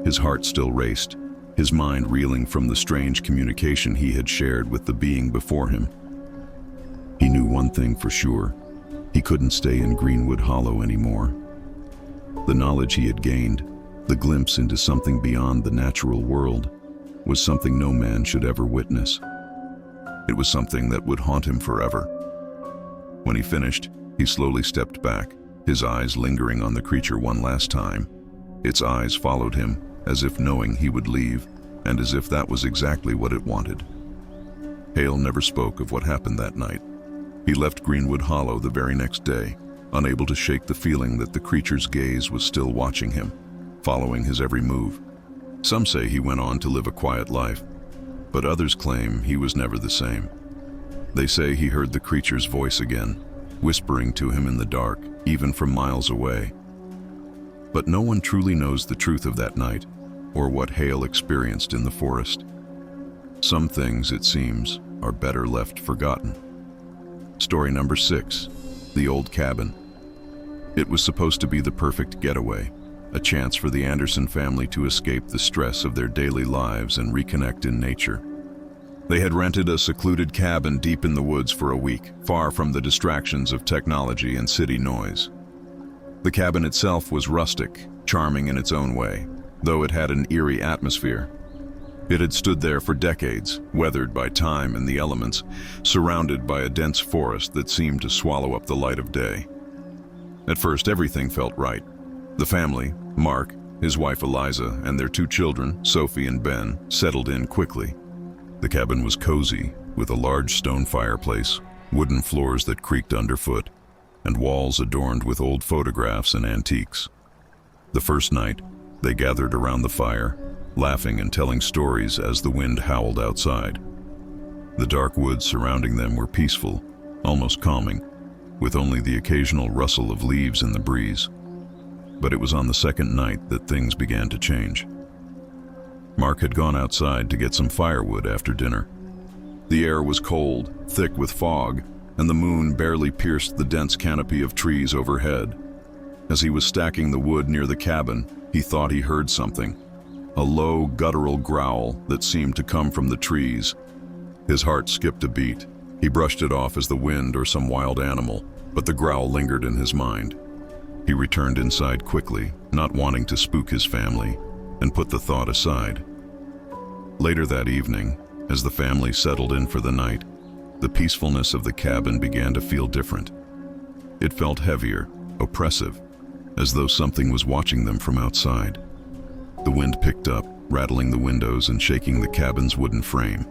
His heart still raced, his mind reeling from the strange communication he had shared with the being before him. He knew one thing for sure. He couldn't stay in Greenwood Hollow anymore. The knowledge he had gained, the glimpse into something beyond the natural world, was something no man should ever witness. It was something that would haunt him forever. When he finished, he slowly stepped back, his eyes lingering on the creature one last time. Its eyes followed him, as if knowing he would leave, and as if that was exactly what it wanted. Hale never spoke of what happened that night. He left Greenwood Hollow the very next day, unable to shake the feeling that the creature's gaze was still watching him, following his every move. Some say he went on to live a quiet life, but others claim he was never the same. They say he heard the creature's voice again, whispering to him in the dark, even from miles away. But no one truly knows the truth of that night, or what Hale experienced in the forest. Some things, it seems, are better left forgotten. Story number 6, The Old Cabin. It was supposed to be the perfect getaway, a chance for the Anderson family to escape the stress of their daily lives and reconnect in nature. They had rented a secluded cabin deep in the woods for a week, far from the distractions of technology and city noise. The cabin itself was rustic, charming in its own way, though it had an eerie atmosphere. It had stood there for decades, weathered by time and the elements, surrounded by a dense forest that seemed to swallow up the light of day. At first, everything felt right. The family, Mark, his wife Eliza, and their 2 children, Sophie and Ben, settled in quickly. The cabin was cozy, with a large stone fireplace, wooden floors that creaked underfoot, and walls adorned with old photographs and antiques. The first night, they gathered around the fire, laughing and telling stories as the wind howled outside. The dark woods surrounding them were peaceful, almost calming, with only the occasional rustle of leaves in the breeze. But it was on the second night that things began to change. Mark had gone outside to get some firewood after dinner. The air was cold, thick with fog, and the moon barely pierced the dense canopy of trees overhead. As he was stacking the wood near the cabin, he thought he heard something, a low, guttural growl that seemed to come from the trees. His heart skipped a beat. He brushed it off as the wind or some wild animal, but the growl lingered in his mind. He returned inside quickly, not wanting to spook his family, and put the thought aside. Later that evening, as the family settled in for the night, the peacefulness of the cabin began to feel different. It felt heavier, oppressive, as though something was watching them from outside. The wind picked up, rattling the windows and shaking the cabin's wooden frame.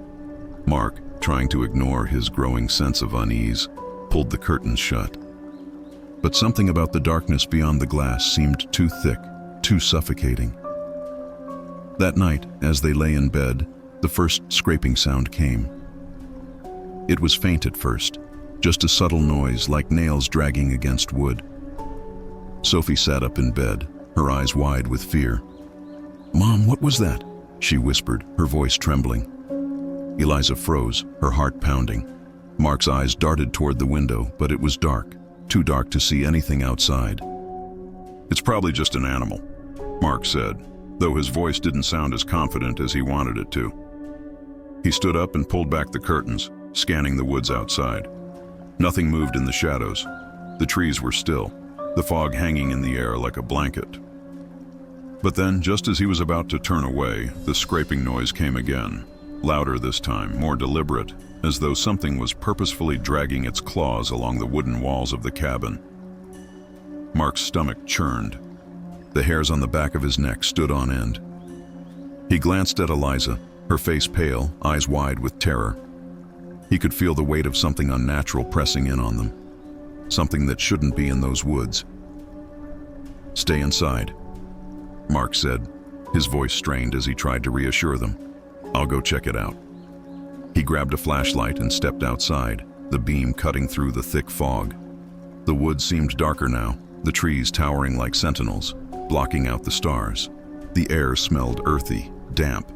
Mark, trying to ignore his growing sense of unease, pulled the curtains shut. But something about the darkness beyond the glass seemed too thick, too suffocating. That night, as they lay in bed, the first scraping sound came. It was faint at first, just a subtle noise like nails dragging against wood. Sophie sat up in bed, her eyes wide with fear. "Mom, what was that?" she whispered, her voice trembling. Eliza froze, her heart pounding. Mark's eyes darted toward the window, but it was dark, too dark to see anything outside. "It's probably just an animal," Mark said, though his voice didn't sound as confident as he wanted it to. He stood up and pulled back the curtains, scanning the woods outside. Nothing moved in the shadows. The trees were still, the fog hanging in the air like a blanket. But then, just as he was about to turn away, the scraping noise came again, louder this time, more deliberate, as though something was purposefully dragging its claws along the wooden walls of the cabin. Mark's stomach churned. The hairs on the back of his neck stood on end. He glanced at Eliza, her face pale, eyes wide with terror. He could feel the weight of something unnatural pressing in on them, something that shouldn't be in those woods. "Stay inside," Mark said, his voice strained as he tried to reassure them. "I'll go check it out." He grabbed a flashlight and stepped outside, the beam cutting through the thick fog. The woods seemed darker now, the trees towering like sentinels, blocking out the stars. The air smelled earthy, damp,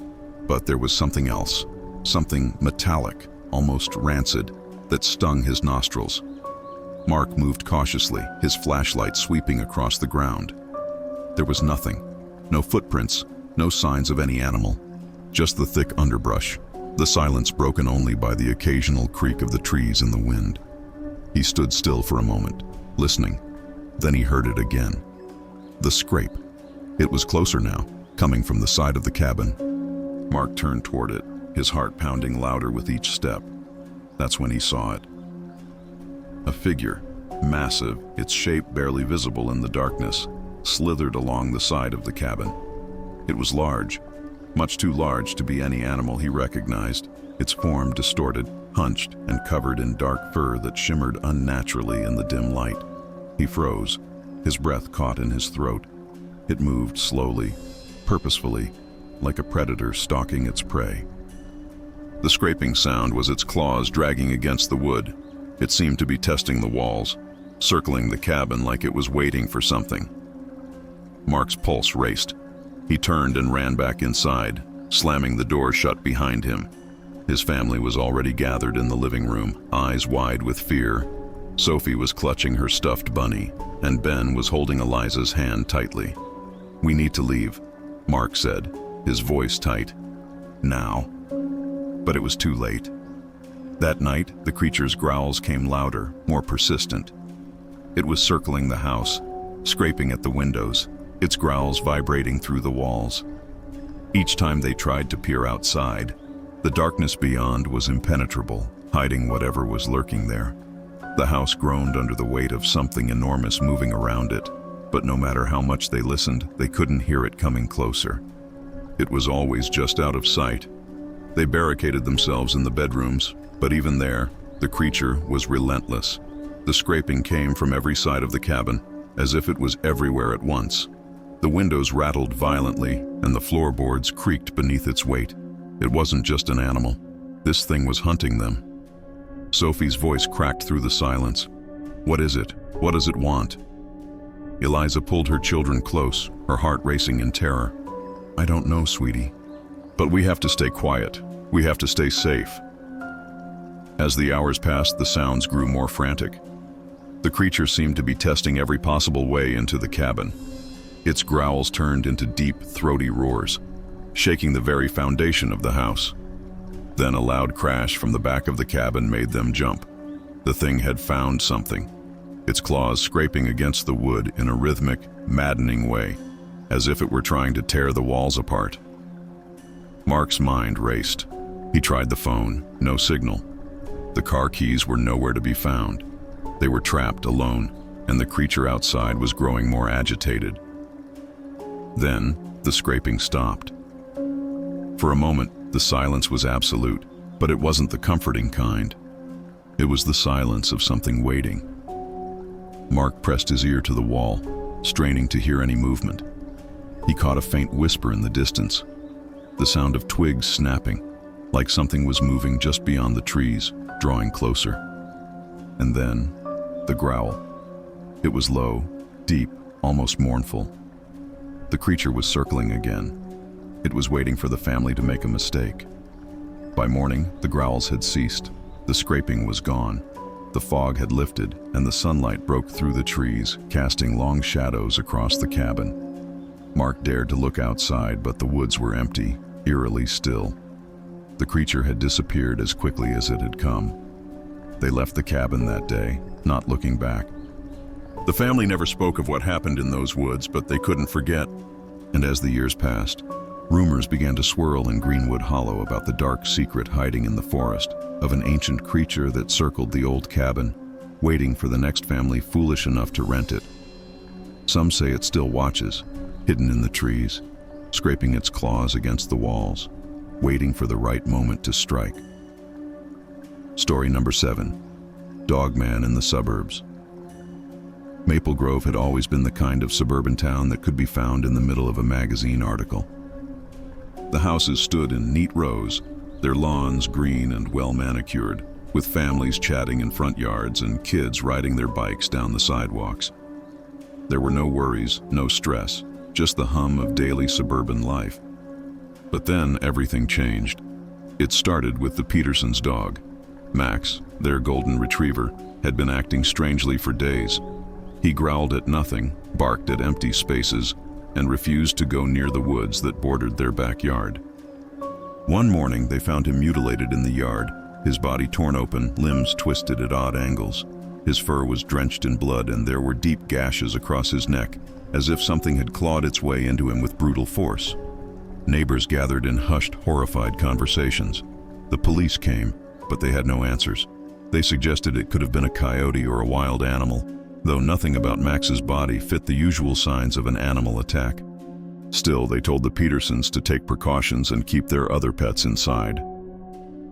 but there was something else, something metallic, almost rancid, that stung his nostrils. Mark moved cautiously, his flashlight sweeping across the ground. There was nothing, no footprints, no signs of any animal, just the thick underbrush, the silence broken only by the occasional creak of the trees in the wind. He stood still for a moment, listening. Then he heard it again. The scrape. It was closer now, coming from the side of the cabin. Mark turned toward it, his heart pounding louder with each step. That's when he saw it. A figure, massive, its shape barely visible in the darkness, slithered along the side of the cabin. It was large, much too large to be any animal he recognized, its form distorted, hunched, and covered in dark fur that shimmered unnaturally in the dim light. He froze, his breath caught in his throat. It moved slowly, purposefully, like a predator stalking its prey. The scraping sound was its claws dragging against the wood. It seemed to be testing the walls, circling the cabin like it was waiting for something. Mark's pulse raced. He turned and ran back inside, slamming the door shut behind him. His family was already gathered in the living room, eyes wide with fear. Sophie was clutching her stuffed bunny, and Ben was holding Eliza's hand tightly. "We need to leave," Mark said, his voice tight. "Now." But it was too late. That night, the creature's growls came louder, more persistent. It was circling the house, scraping at the windows, its growls vibrating through the walls. Each time they tried to peer outside, the darkness beyond was impenetrable, hiding whatever was lurking there. The house groaned under the weight of something enormous moving around it, but no matter how much they listened, they couldn't hear it coming closer. It was always just out of sight. They barricaded themselves in the bedrooms, but even there, the creature was relentless. The scraping came from every side of the cabin, as if it was everywhere at once. The windows rattled violently, and the floorboards creaked beneath its weight. It wasn't just an animal. This thing was hunting them. Sophie's voice cracked through the silence. "What is it? What does it want?" Eliza pulled her children close, her heart racing in terror. "I don't know, sweetie. But we have to stay quiet. We have to stay safe." As the hours passed, the sounds grew more frantic. The creature seemed to be testing every possible way into the cabin. Its growls turned into deep, throaty roars, shaking the very foundation of the house. Then a loud crash from the back of the cabin made them jump. The thing had found something, its claws scraping against the wood in a rhythmic, maddening way, as if it were trying to tear the walls apart. Mark's mind raced. He tried the phone, no signal. The car keys were nowhere to be found. They were trapped alone, and the creature outside was growing more agitated. Then, the scraping stopped. For a moment, the silence was absolute, but it wasn't the comforting kind. It was the silence of something waiting. Mark pressed his ear to the wall, straining to hear any movement. He caught a faint whisper in the distance, the sound of twigs snapping, like something was moving just beyond the trees, drawing closer. And then, the growl. It was low, deep, almost mournful. The creature was circling again. It was waiting for the family to make a mistake. By morning, the growls had ceased. The scraping was gone. The fog had lifted, and the sunlight broke through the trees, casting long shadows across the cabin. Mark dared to look outside, but the woods were empty, eerily still. The creature had disappeared as quickly as it had come. They left the cabin that day, not looking back. The family never spoke of what happened in those woods, but they couldn't forget. And as the years passed, rumors began to swirl in Greenwood Hollow about the dark secret hiding in the forest, of an ancient creature that circled the old cabin, waiting for the next family foolish enough to rent it. Some say it still watches, hidden in the trees, scraping its claws against the walls, waiting for the right moment to strike. Story number 7. Dogman in the Suburbs. Maple Grove had always been the kind of suburban town that could be found in the middle of a magazine article. The houses stood in neat rows, their lawns green and well manicured, with families chatting in front yards and kids riding their bikes down the sidewalks. There were no worries, no stress, just the hum of daily suburban life. But then everything changed. It started with the Petersons' dog. Max, their golden retriever, had been acting strangely for days. He growled at nothing, barked at empty spaces, and refused to go near the woods that bordered their backyard. One morning, they found him mutilated in the yard, his body torn open, limbs twisted at odd angles. His fur was drenched in blood and there were deep gashes across his neck, as if something had clawed its way into him with brutal force. Neighbors gathered in hushed, horrified conversations. The police came, but they had no answers. They suggested it could have been a coyote or a wild animal, though nothing about Max's body fit the usual signs of an animal attack. Still, they told the Petersons to take precautions and keep their other pets inside.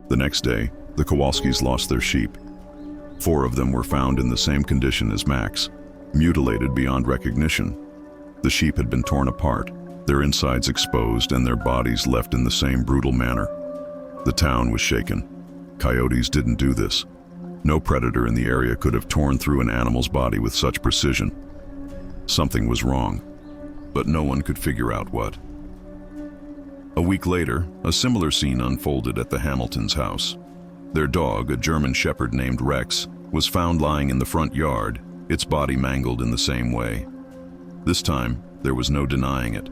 The next day, the Kowalskis lost their sheep. 4 of them were found in the same condition as Max, mutilated beyond recognition. The sheep had been torn apart, their insides exposed and their bodies left in the same brutal manner. The town was shaken. Coyotes didn't do this. No predator in the area could have torn through an animal's body with such precision. Something was wrong, but no one could figure out what. A week later, a similar scene unfolded at the Hamiltons' house. Their dog, a German shepherd named Rex, was found lying in the front yard, its body mangled in the same way. This time, there was no denying it.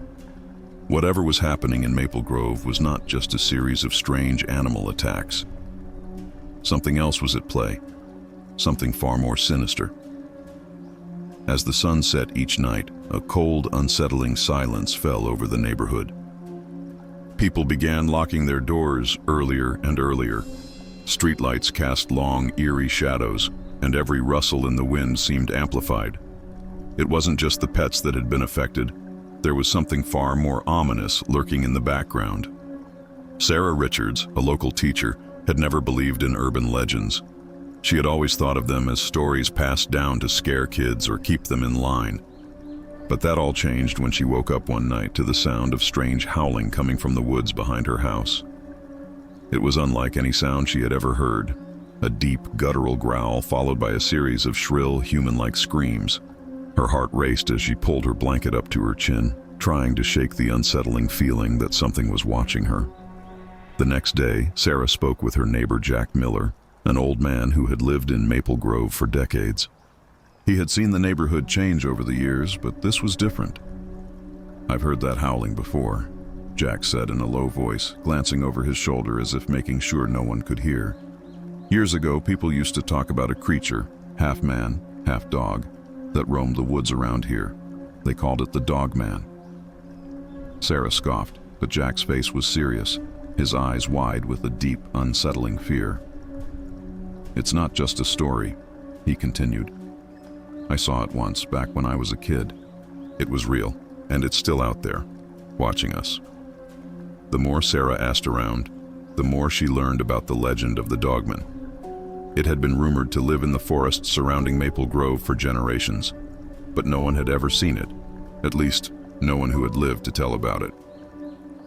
Whatever was happening in Maple Grove was not just a series of strange animal attacks. Something else was at play, something far more sinister. As the sun set each night, a cold, unsettling silence fell over the neighborhood. People began locking their doors earlier and earlier. Streetlights cast long, eerie shadows, and every rustle in the wind seemed amplified. It wasn't just the pets that had been affected. There was something far more ominous lurking in the background. Sarah Richards, a local teacher, had never believed in urban legends. She had always thought of them as stories passed down to scare kids or keep them in line. But that all changed when she woke up one night to the sound of strange howling coming from the woods behind her house. It was unlike any sound she had ever heard, a deep, guttural growl followed by a series of shrill, human-like screams. Her heart raced as she pulled her blanket up to her chin, trying to shake the unsettling feeling that something was watching her. The next day, Sarah spoke with her neighbor Jack Miller, an old man who had lived in Maple Grove for decades. He had seen the neighborhood change over the years, but this was different. "I've heard that howling before," Jack said in a low voice, glancing over his shoulder as if making sure no one could hear. "Years ago, people used to talk about a creature, half man, half dog, that roamed the woods around here. They called it the Dogman." Sarah scoffed, but Jack's face was serious, his eyes wide with a deep, unsettling fear. "It's not just a story," he continued. "I saw it once, back when I was a kid. It was real, and it's still out there, watching us." The more Sarah asked around, the more she learned about the legend of the Dogman. It had been rumored to live in the forests surrounding Maple Grove for generations, but no one had ever seen it, at least no one who had lived to tell about it.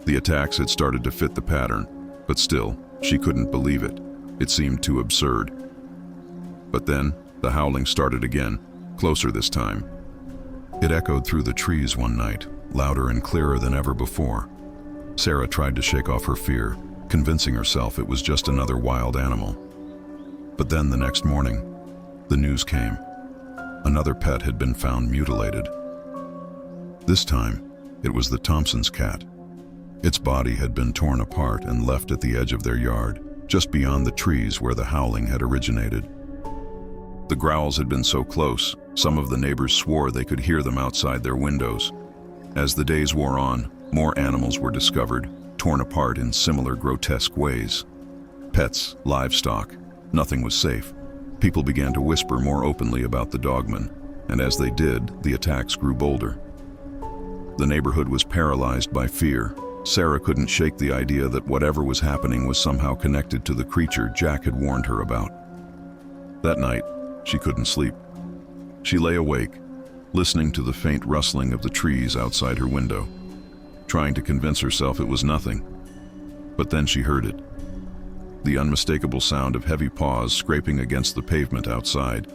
The attacks had started to fit the pattern, but still, she couldn't believe it. It seemed too absurd. But then, the howling started again, closer this time. It echoed through the trees one night, louder and clearer than ever before. Sarah tried to shake off her fear, convincing herself it was just another wild animal. But then the next morning, the news came. Another pet had been found mutilated. This time, it was the Thompsons' cat. Its body had been torn apart and left at the edge of their yard, just beyond the trees where the howling had originated. The growls had been so close, some of the neighbors swore they could hear them outside their windows. As the days wore on, more animals were discovered, torn apart in similar grotesque ways. Pets, livestock, nothing was safe. People began to whisper more openly about the Dogman, and as they did, the attacks grew bolder. The neighborhood was paralyzed by fear. Sarah couldn't shake the idea that whatever was happening was somehow connected to the creature Jack had warned her about. That night, she couldn't sleep. She lay awake, listening to the faint rustling of the trees outside her window, trying to convince herself it was nothing. But then she heard it. The unmistakable sound of heavy paws scraping against the pavement outside.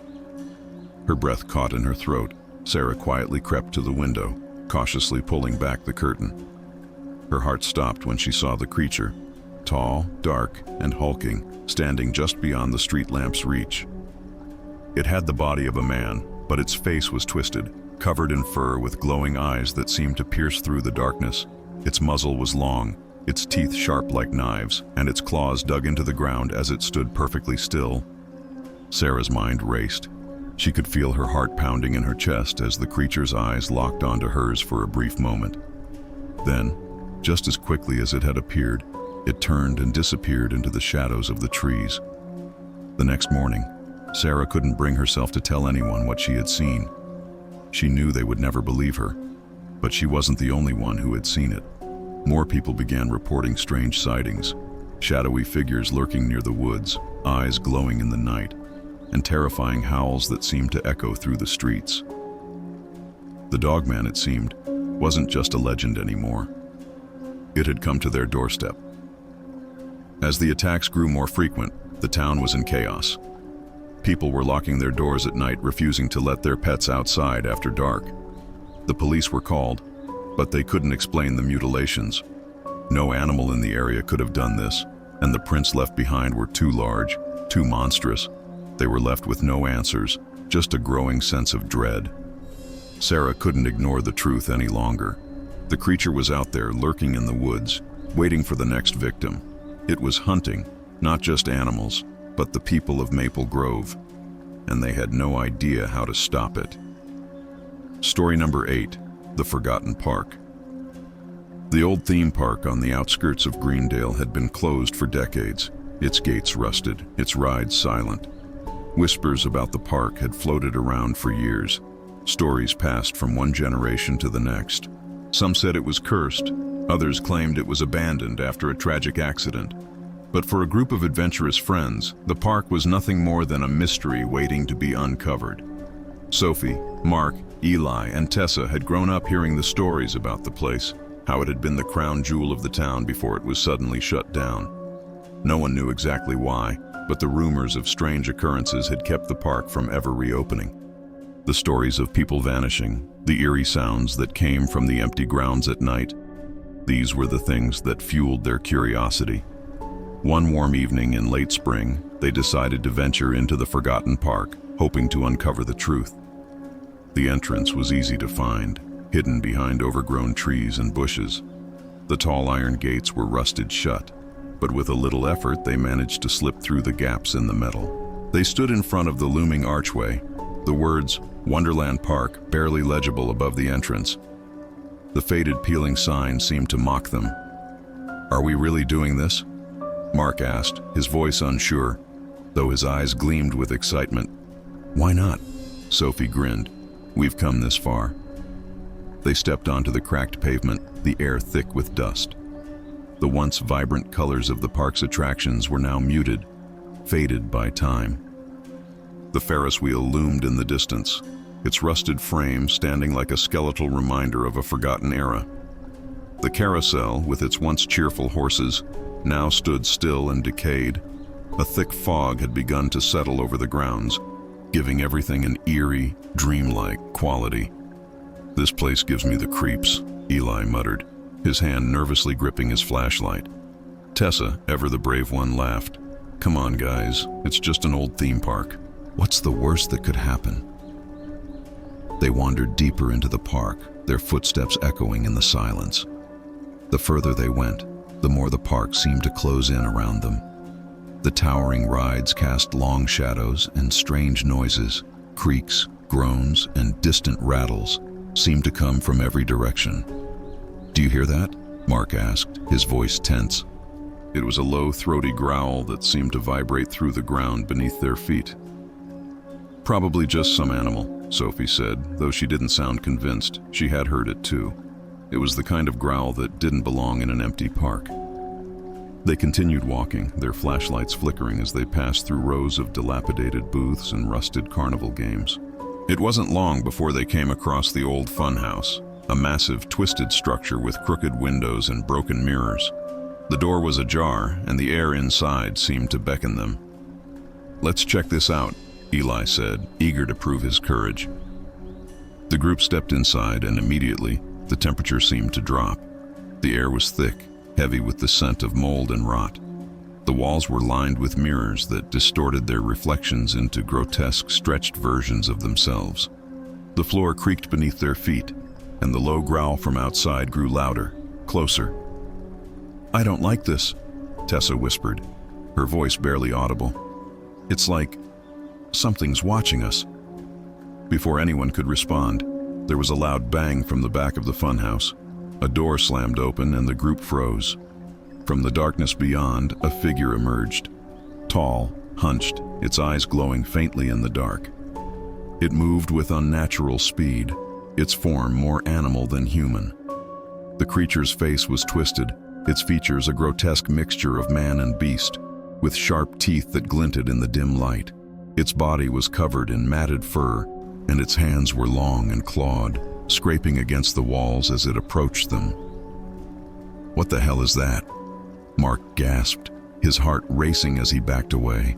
Her breath caught in her throat. Sarah quietly crept to the window, cautiously pulling back the curtain. Her heart stopped when she saw the creature, tall, dark, and hulking, standing just beyond the street lamp's reach. It had the body of a man, but its face was twisted, covered in fur with glowing eyes that seemed to pierce through the darkness. Its muzzle was long, its teeth sharp like knives, and its claws dug into the ground as it stood perfectly still. Sarah's mind raced. She could feel her heart pounding in her chest as the creature's eyes locked onto hers for a brief moment. Then, just as quickly as it had appeared, it turned and disappeared into the shadows of the trees. The next morning, Sarah couldn't bring herself to tell anyone what she had seen. She knew they would never believe her, but she wasn't the only one who had seen it. More people began reporting strange sightings, shadowy figures lurking near the woods, eyes glowing in the night, and terrifying howls that seemed to echo through the streets. The Dogman, it seemed, wasn't just a legend anymore. It had come to their doorstep. As the attacks grew more frequent, the town was in chaos. People were locking their doors at night, refusing to let their pets outside after dark. The police were called, but they couldn't explain the mutilations. No animal in the area could have done this, and the prints left behind were too large, too monstrous. They were left with no answers, just a growing sense of dread. Sarah couldn't ignore the truth any longer. The creature was out there, lurking in the woods, waiting for the next victim. It was hunting, not just animals, but the people of Maple Grove, and they had no idea how to stop it. Story number 8, The Forgotten Park. The old theme park on the outskirts of Greendale had been closed for decades, its gates rusted, its rides silent. Whispers about the park had floated around for years. Stories passed from one generation to the next. Some said it was cursed, others claimed it was abandoned after a tragic accident. But for a group of adventurous friends, the park was nothing more than a mystery waiting to be uncovered. Sophie, Mark, Eli, and Tessa had grown up hearing the stories about the place, how it had been the crown jewel of the town before it was suddenly shut down. No one knew exactly why, but the rumors of strange occurrences had kept the park from ever reopening. The stories of people vanishing, the eerie sounds that came from the empty grounds at night, these were the things that fueled their curiosity. One warm evening in late spring, they decided to venture into the forgotten park, hoping to uncover the truth. The entrance was easy to find, hidden behind overgrown trees and bushes. The tall iron gates were rusted shut, but with a little effort they managed to slip through the gaps in the metal. They stood in front of the looming archway, the words Wonderland Park barely legible above the entrance. The faded peeling sign seemed to mock them. "Are we really doing this?" Mark asked, his voice unsure, though his eyes gleamed with excitement. "Why not?" Sophie grinned. "We've come this far." They stepped onto the cracked pavement, the air thick with dust. The once vibrant colors of the park's attractions were now muted, faded by time. The Ferris wheel loomed in the distance, its rusted frame standing like a skeletal reminder of a forgotten era. The carousel, with its once cheerful horses, now stood still and decayed. A thick fog had begun to settle over the grounds, giving everything an eerie, dreamlike quality. "This place gives me the creeps," Eli muttered, his hand nervously gripping his flashlight. Tessa, ever the brave one, laughed. "Come on, guys, it's just an old theme park. What's the worst that could happen?" They wandered deeper into the park, their footsteps echoing in the silence. The further they went, the more the park seemed to close in around them. The towering rides cast long shadows, and strange noises, creaks, groans, and distant rattles seemed to come from every direction. "Do you hear that?" Mark asked, his voice tense. It was a low, throaty growl that seemed to vibrate through the ground beneath their feet. "Probably just some animal," Sophie said, though she didn't sound convinced. She had heard it too. It was the kind of growl that didn't belong in an empty park. They continued walking, their flashlights flickering as they passed through rows of dilapidated booths and rusted carnival games. It wasn't long before they came across the old funhouse, a massive, twisted structure with crooked windows and broken mirrors. The door was ajar, and the air inside seemed to beckon them. "Let's check this out," Eli said, eager to prove his courage. The group stepped inside, and immediately, the temperature seemed to drop. The air was thick, heavy with the scent of mold and rot. The walls were lined with mirrors that distorted their reflections into grotesque, stretched versions of themselves. The floor creaked beneath their feet, and the low growl from outside grew louder, closer. "I don't like this," Tessa whispered, her voice barely audible. "It's like something's watching us." Before anyone could respond, there was a loud bang from the back of the funhouse. A door slammed open and the group froze. From the darkness beyond, a figure emerged. Tall, hunched, its eyes glowing faintly in the dark. It moved with unnatural speed, its form more animal than human. The creature's face was twisted, its features a grotesque mixture of man and beast, with sharp teeth that glinted in the dim light. Its body was covered in matted fur, and its hands were long and clawed, scraping against the walls as it approached them. "What the hell is that?" Mark gasped, his heart racing as he backed away.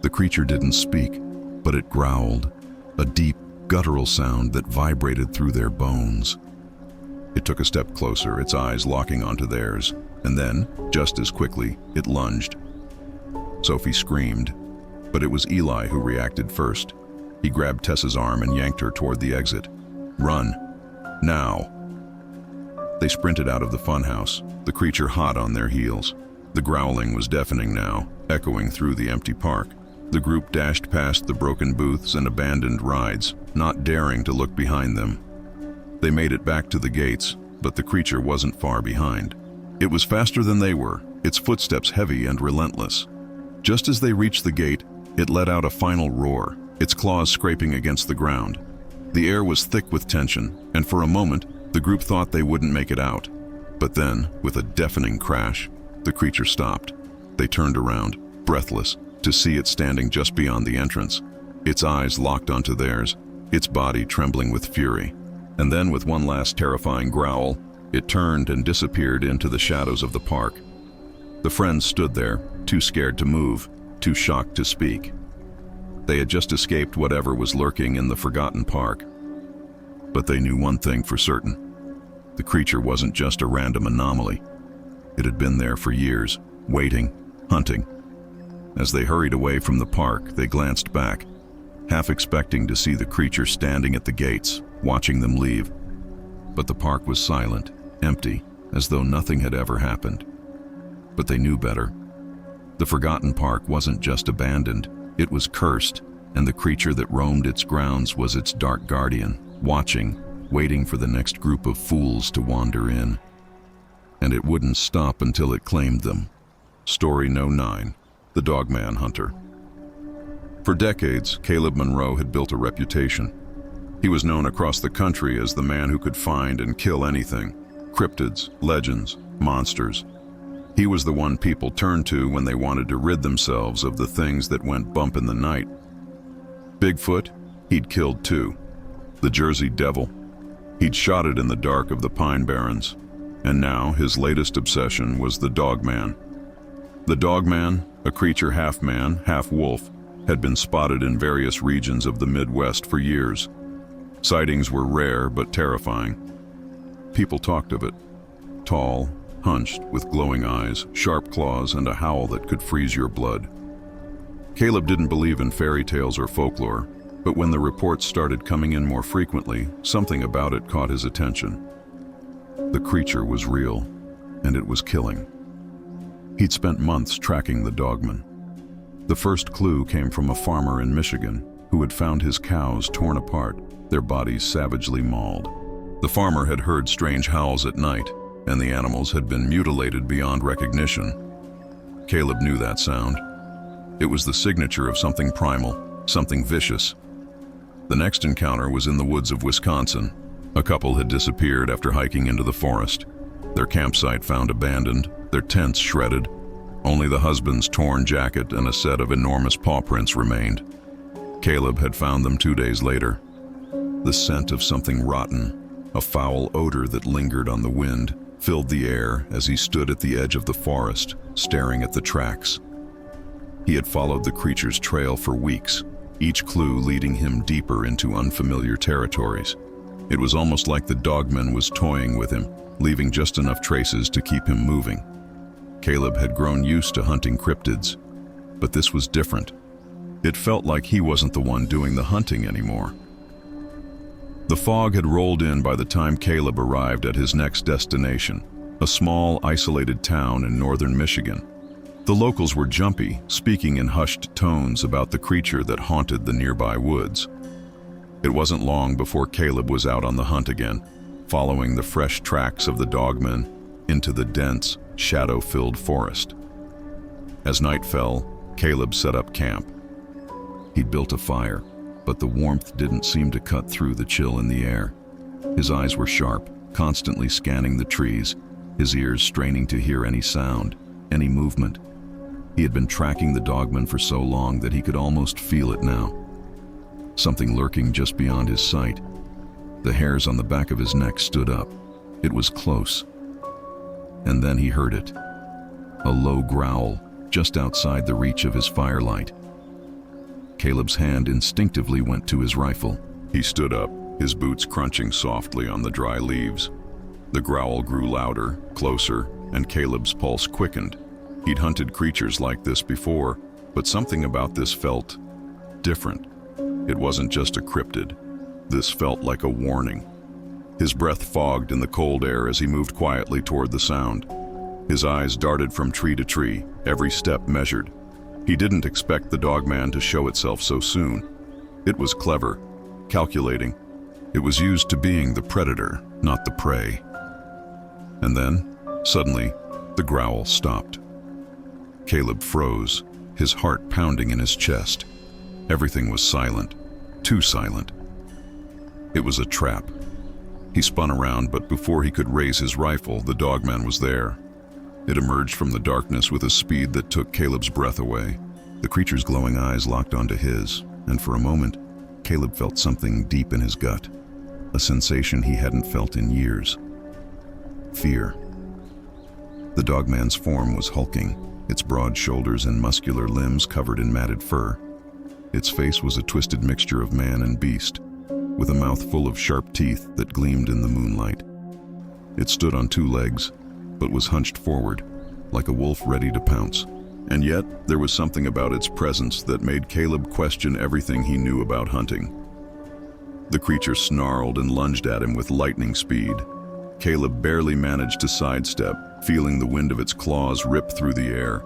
The creature didn't speak, but it growled, a deep, guttural sound that vibrated through their bones. It took a step closer, its eyes locking onto theirs, and then, just as quickly, it lunged. Sophie screamed, but it was Eli who reacted first. He grabbed Tessa's arm and yanked her toward the exit. "Run. Now." They sprinted out of the funhouse, the creature hot on their heels. The growling was deafening now, echoing through the empty park. The group dashed past the broken booths and abandoned rides, not daring to look behind them. They made it back to the gates, but the creature wasn't far behind. It was faster than they were, its footsteps heavy and relentless. Just as they reached the gate, it let out a final roar, its claws scraping against the ground. The air was thick with tension, and for a moment, the group thought they wouldn't make it out. But then, with a deafening crash, the creature stopped. They turned around, breathless, to see it standing just beyond the entrance. Its eyes locked onto theirs, its body trembling with fury. And then, with one last terrifying growl, it turned and disappeared into the shadows of the park. The friends stood there, too scared to move, too shocked to speak. They had just escaped whatever was lurking in the forgotten park. But they knew one thing for certain. The creature wasn't just a random anomaly. It had been there for years, waiting, hunting. As they hurried away from the park, they glanced back, half expecting to see the creature standing at the gates, watching them leave. But the park was silent, empty, as though nothing had ever happened. But they knew better. The forgotten park wasn't just abandoned, it was cursed, and the creature that roamed its grounds was its dark guardian, watching, waiting for the next group of fools to wander in. And it wouldn't stop until it claimed them. Story No. 9, The Dogman Hunter. For decades, Caleb Monroe had built a reputation. He was known across the country as the man who could find and kill anything: cryptids, legends, monsters. He was the one people turned to when they wanted to rid themselves of the things that went bump in the night. Bigfoot, he'd killed too. The Jersey Devil, he'd shot it in the dark of the Pine Barrens. And now his latest obsession was the Dogman. The Dogman, a creature half man, half wolf, had been spotted in various regions of the Midwest for years. Sightings were rare but terrifying. People talked of it. Tall, hunched, with glowing eyes, sharp claws, and a howl that could freeze your blood. Caleb didn't believe in fairy tales or folklore, but when the reports started coming in more frequently, something about it caught his attention. The creature was real, and it was killing. He'd spent months tracking the Dogman. The first clue came from a farmer in Michigan who had found his cows torn apart, their bodies savagely mauled. The farmer had heard strange howls at night, and the animals had been mutilated beyond recognition. Caleb knew that sound. It was the signature of something primal, something vicious. The next encounter was in the woods of Wisconsin. A couple had disappeared after hiking into the forest. Their campsite found abandoned, their tents shredded. Only the husband's torn jacket and a set of enormous paw prints remained. Caleb had found them 2 days later. The scent of something rotten, a foul odor that lingered on the wind, filled the air as he stood at the edge of the forest, staring at the tracks. He had followed the creature's trail for weeks, each clue leading him deeper into unfamiliar territories. It was almost like the Dogman was toying with him, leaving just enough traces to keep him moving. Caleb had grown used to hunting cryptids, but this was different. It felt like he wasn't the one doing the hunting anymore. The fog had rolled in by the time Caleb arrived at his next destination, a small, isolated town in northern Michigan. The locals were jumpy, speaking in hushed tones about the creature that haunted the nearby woods. It wasn't long before Caleb was out on the hunt again, following the fresh tracks of the dogman into the dense, shadow-filled forest. As night fell, Caleb set up camp. He'd built a fire, but the warmth didn't seem to cut through the chill in the air. His eyes were sharp, constantly scanning the trees, his ears straining to hear any sound, any movement. He had been tracking the dogman for so long that he could almost feel it now. Something lurking just beyond his sight. The hairs on the back of his neck stood up. It was close. And then he heard it. A low growl, just outside the reach of his firelight. Caleb's hand instinctively went to his rifle. He stood up, his boots crunching softly on the dry leaves. The growl grew louder, closer, and Caleb's pulse quickened. He'd hunted creatures like this before, but something about this felt different. It wasn't just a cryptid. This felt like a warning. His breath fogged in the cold air as he moved quietly toward the sound. His eyes darted from tree to tree, every step measured. He didn't expect the dogman to show itself so soon. It was clever, calculating. It was used to being the predator, not the prey. And then, suddenly, the growl stopped. Caleb froze, his heart pounding in his chest. Everything was silent, too silent. It was a trap. He spun around, but before he could raise his rifle, the dogman was there. It emerged from the darkness with a speed that took Caleb's breath away. The creature's glowing eyes locked onto his, and for a moment, Caleb felt something deep in his gut, a sensation he hadn't felt in years. Fear. The dogman's form was hulking, its broad shoulders and muscular limbs covered in matted fur. Its face was a twisted mixture of man and beast, with a mouth full of sharp teeth that gleamed in the moonlight. It stood on two legs, but was hunched forward, like a wolf ready to pounce. And yet, there was something about its presence that made Caleb question everything he knew about hunting. The creature snarled and lunged at him with lightning speed. Caleb barely managed to sidestep, feeling the wind of its claws rip through the air.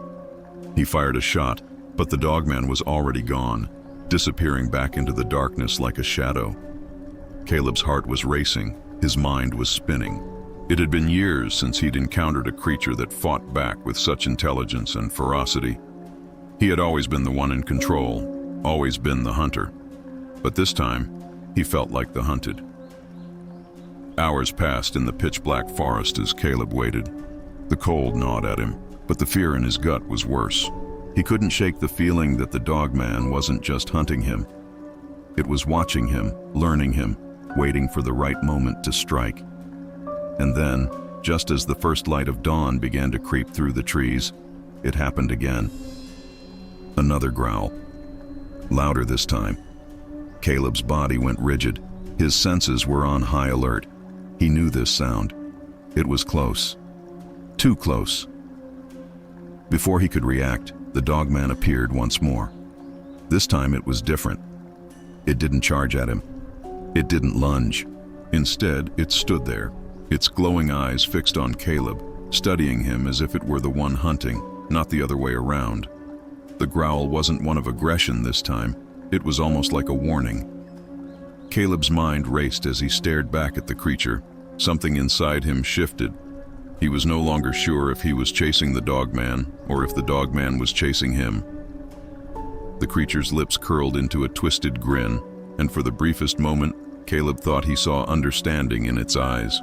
He fired a shot, but the dogman was already gone, disappearing back into the darkness like a shadow. Caleb's heart was racing, his mind was spinning. It had been years since he'd encountered a creature that fought back with such intelligence and ferocity. He had always been the one in control, always been the hunter. But this time, he felt like the hunted. Hours passed in the pitch-black forest as Caleb waited. The cold gnawed at him, but the fear in his gut was worse. He couldn't shake the feeling that the dogman wasn't just hunting him. It was watching him, learning him, waiting for the right moment to strike. And then, just as the first light of dawn began to creep through the trees, it happened again. Another growl. Louder this time. Caleb's body went rigid. His senses were on high alert. He knew this sound. It was close. Too close. Before he could react, the dogman appeared once more. This time it was different. It didn't charge at him. It didn't lunge. Instead, it stood there, its glowing eyes fixed on Caleb, studying him as if it were the one hunting, not the other way around. The growl wasn't one of aggression this time. It was almost like a warning. Caleb's mind raced as he stared back at the creature. Something inside him shifted. He was no longer sure if he was chasing the dogman or if the dogman was chasing him. The creature's lips curled into a twisted grin, and for the briefest moment, Caleb thought he saw understanding in its eyes.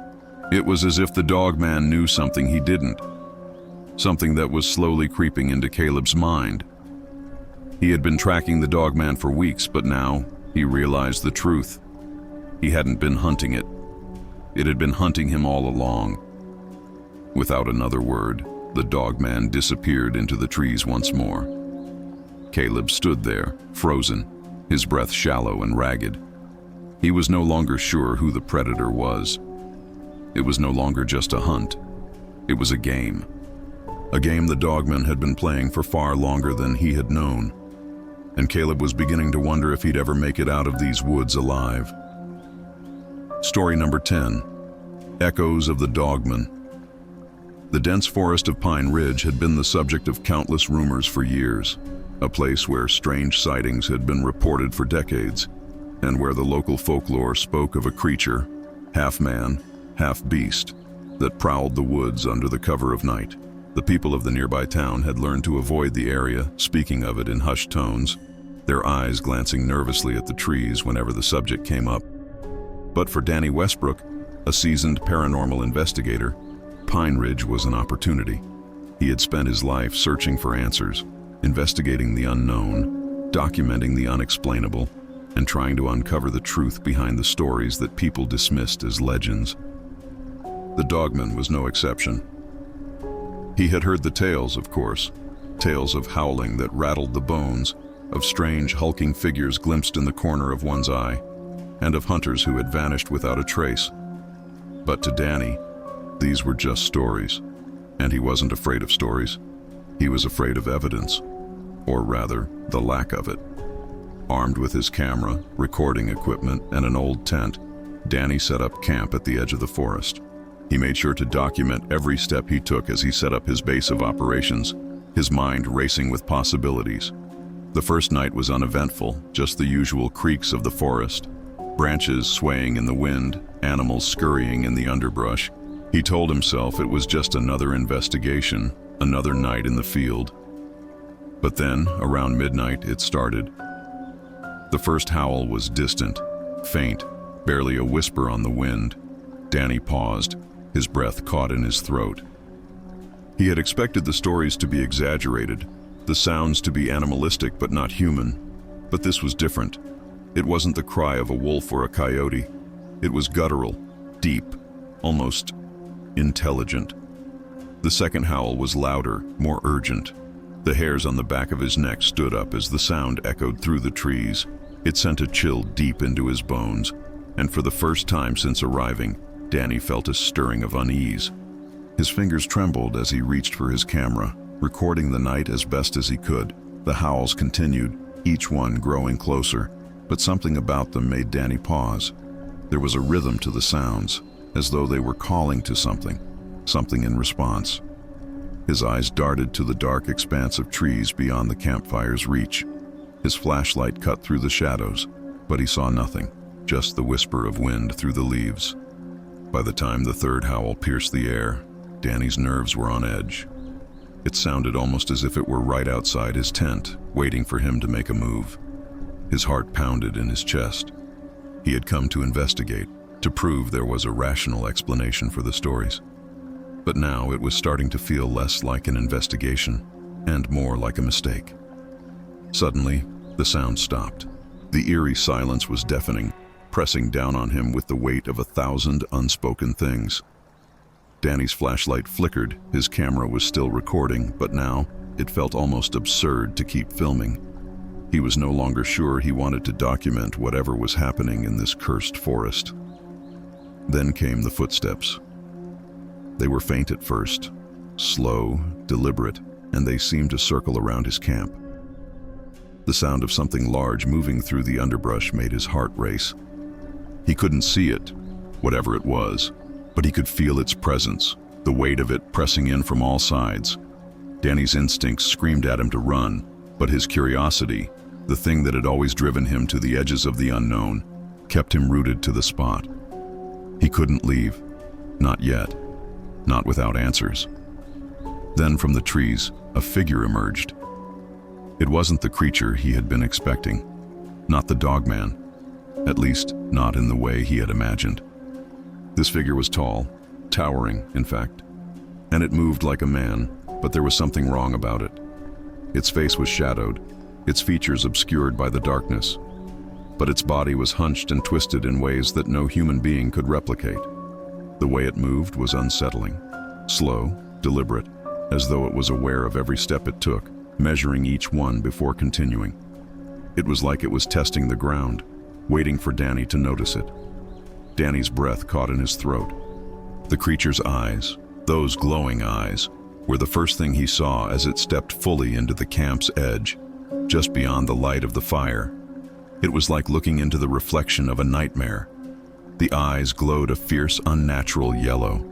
It was as if the dogman knew something he didn't, something that was slowly creeping into Caleb's mind. He had been tracking the dogman for weeks, but now he realized the truth. He hadn't been hunting it. It had been hunting him all along. Without another word, the dogman disappeared into the trees once more. Caleb stood there, frozen, his breath shallow and ragged. He was no longer sure who the predator was. It was no longer just a hunt. It was a game. A game the dogman had been playing for far longer than he had known. And Caleb was beginning to wonder if he'd ever make it out of these woods alive. Story number 10. Echoes of the Dogman. The dense forest of Pine Ridge had been the subject of countless rumors for years, a place where strange sightings had been reported for decades. and where the local folklore spoke of a creature, half man, half beast, that prowled the woods under the cover of night. The people of the nearby town had learned to avoid the area, speaking of it in hushed tones, their eyes glancing nervously at the trees whenever the subject came up. But for Danny Westbrook, a seasoned paranormal investigator, Pine Ridge was an opportunity. He had spent his life searching for answers, investigating the unknown, documenting the unexplainable, and trying to uncover the truth behind the stories that people dismissed as legends. The Dogman was no exception. He had heard the tales, of course, tales of howling that rattled the bones, of strange hulking figures glimpsed in the corner of one's eye, and of hunters who had vanished without a trace. But to Danny, these were just stories, and he wasn't afraid of stories. He was afraid of evidence, or rather, the lack of it. Armed with his camera, recording equipment, and an old tent, Danny set up camp at the edge of the forest. He made sure to document every step he took as he set up his base of operations, his mind racing with possibilities. The first night was uneventful, just the usual creaks of the forest, branches swaying in the wind, animals scurrying in the underbrush. He told himself it was just another investigation, another night in the field. But then, around midnight, it started. The first howl was distant, faint, barely a whisper on the wind. Danny paused, his breath caught in his throat. He had expected the stories to be exaggerated, the sounds to be animalistic but not human. But this was different. It wasn't the cry of a wolf or a coyote. It was guttural, deep, almost intelligent. The second howl was louder, more urgent. The hairs on the back of his neck stood up as the sound echoed through the trees. It sent a chill deep into his bones, and for the first time since arriving, Danny felt a stirring of unease. His fingers trembled as he reached for his camera, recording the night as best as he could. The howls continued, each one growing closer, but something about them made Danny pause. There was a rhythm to the sounds, as though they were calling to something in response. His eyes darted to the dark expanse of trees beyond the campfire's reach. His flashlight cut through the shadows, but he saw nothing, just the whisper of wind through the leaves. By the time the third howl pierced the air, Danny's nerves were on edge. It sounded almost as if it were right outside his tent, waiting for him to make a move. His heart pounded in his chest. He had come to investigate, to prove there was a rational explanation for the stories. But now it was starting to feel less like an investigation and more like a mistake. Suddenly, the sound stopped. The eerie silence was deafening, pressing down on him with the weight of 1,000 unspoken things. Danny's flashlight flickered, his camera was still recording, but now it felt almost absurd to keep filming. He was no longer sure he wanted to document whatever was happening in this cursed forest. Then came the footsteps. They were faint at first, slow, deliberate, and they seemed to circle around his camp. The sound of something large moving through the underbrush made his heart race. He couldn't see it, whatever it was, but he could feel its presence, the weight of it pressing in from all sides. Danny's instincts screamed at him to run, but his curiosity, the thing that had always driven him to the edges of the unknown, kept him rooted to the spot. He couldn't leave, not yet, not without answers. Then from the trees, a figure emerged. It wasn't the creature he had been expecting, not the Dogman, at least not in the way he had imagined. This figure was tall, towering, in fact, and it moved like a man, but there was something wrong about it. Its face was shadowed, its features obscured by the darkness, but its body was hunched and twisted in ways that no human being could replicate. The way it moved was unsettling, slow, deliberate, as though it was aware of every step it took, measuring each one before continuing. It was like it was testing the ground, waiting for Danny to notice it. Danny's breath caught in his throat. The creature's eyes, those glowing eyes, were the first thing he saw as it stepped fully into the camp's edge, just beyond the light of the fire. It was like looking into the reflection of a nightmare. The eyes glowed a fierce, unnatural yellow,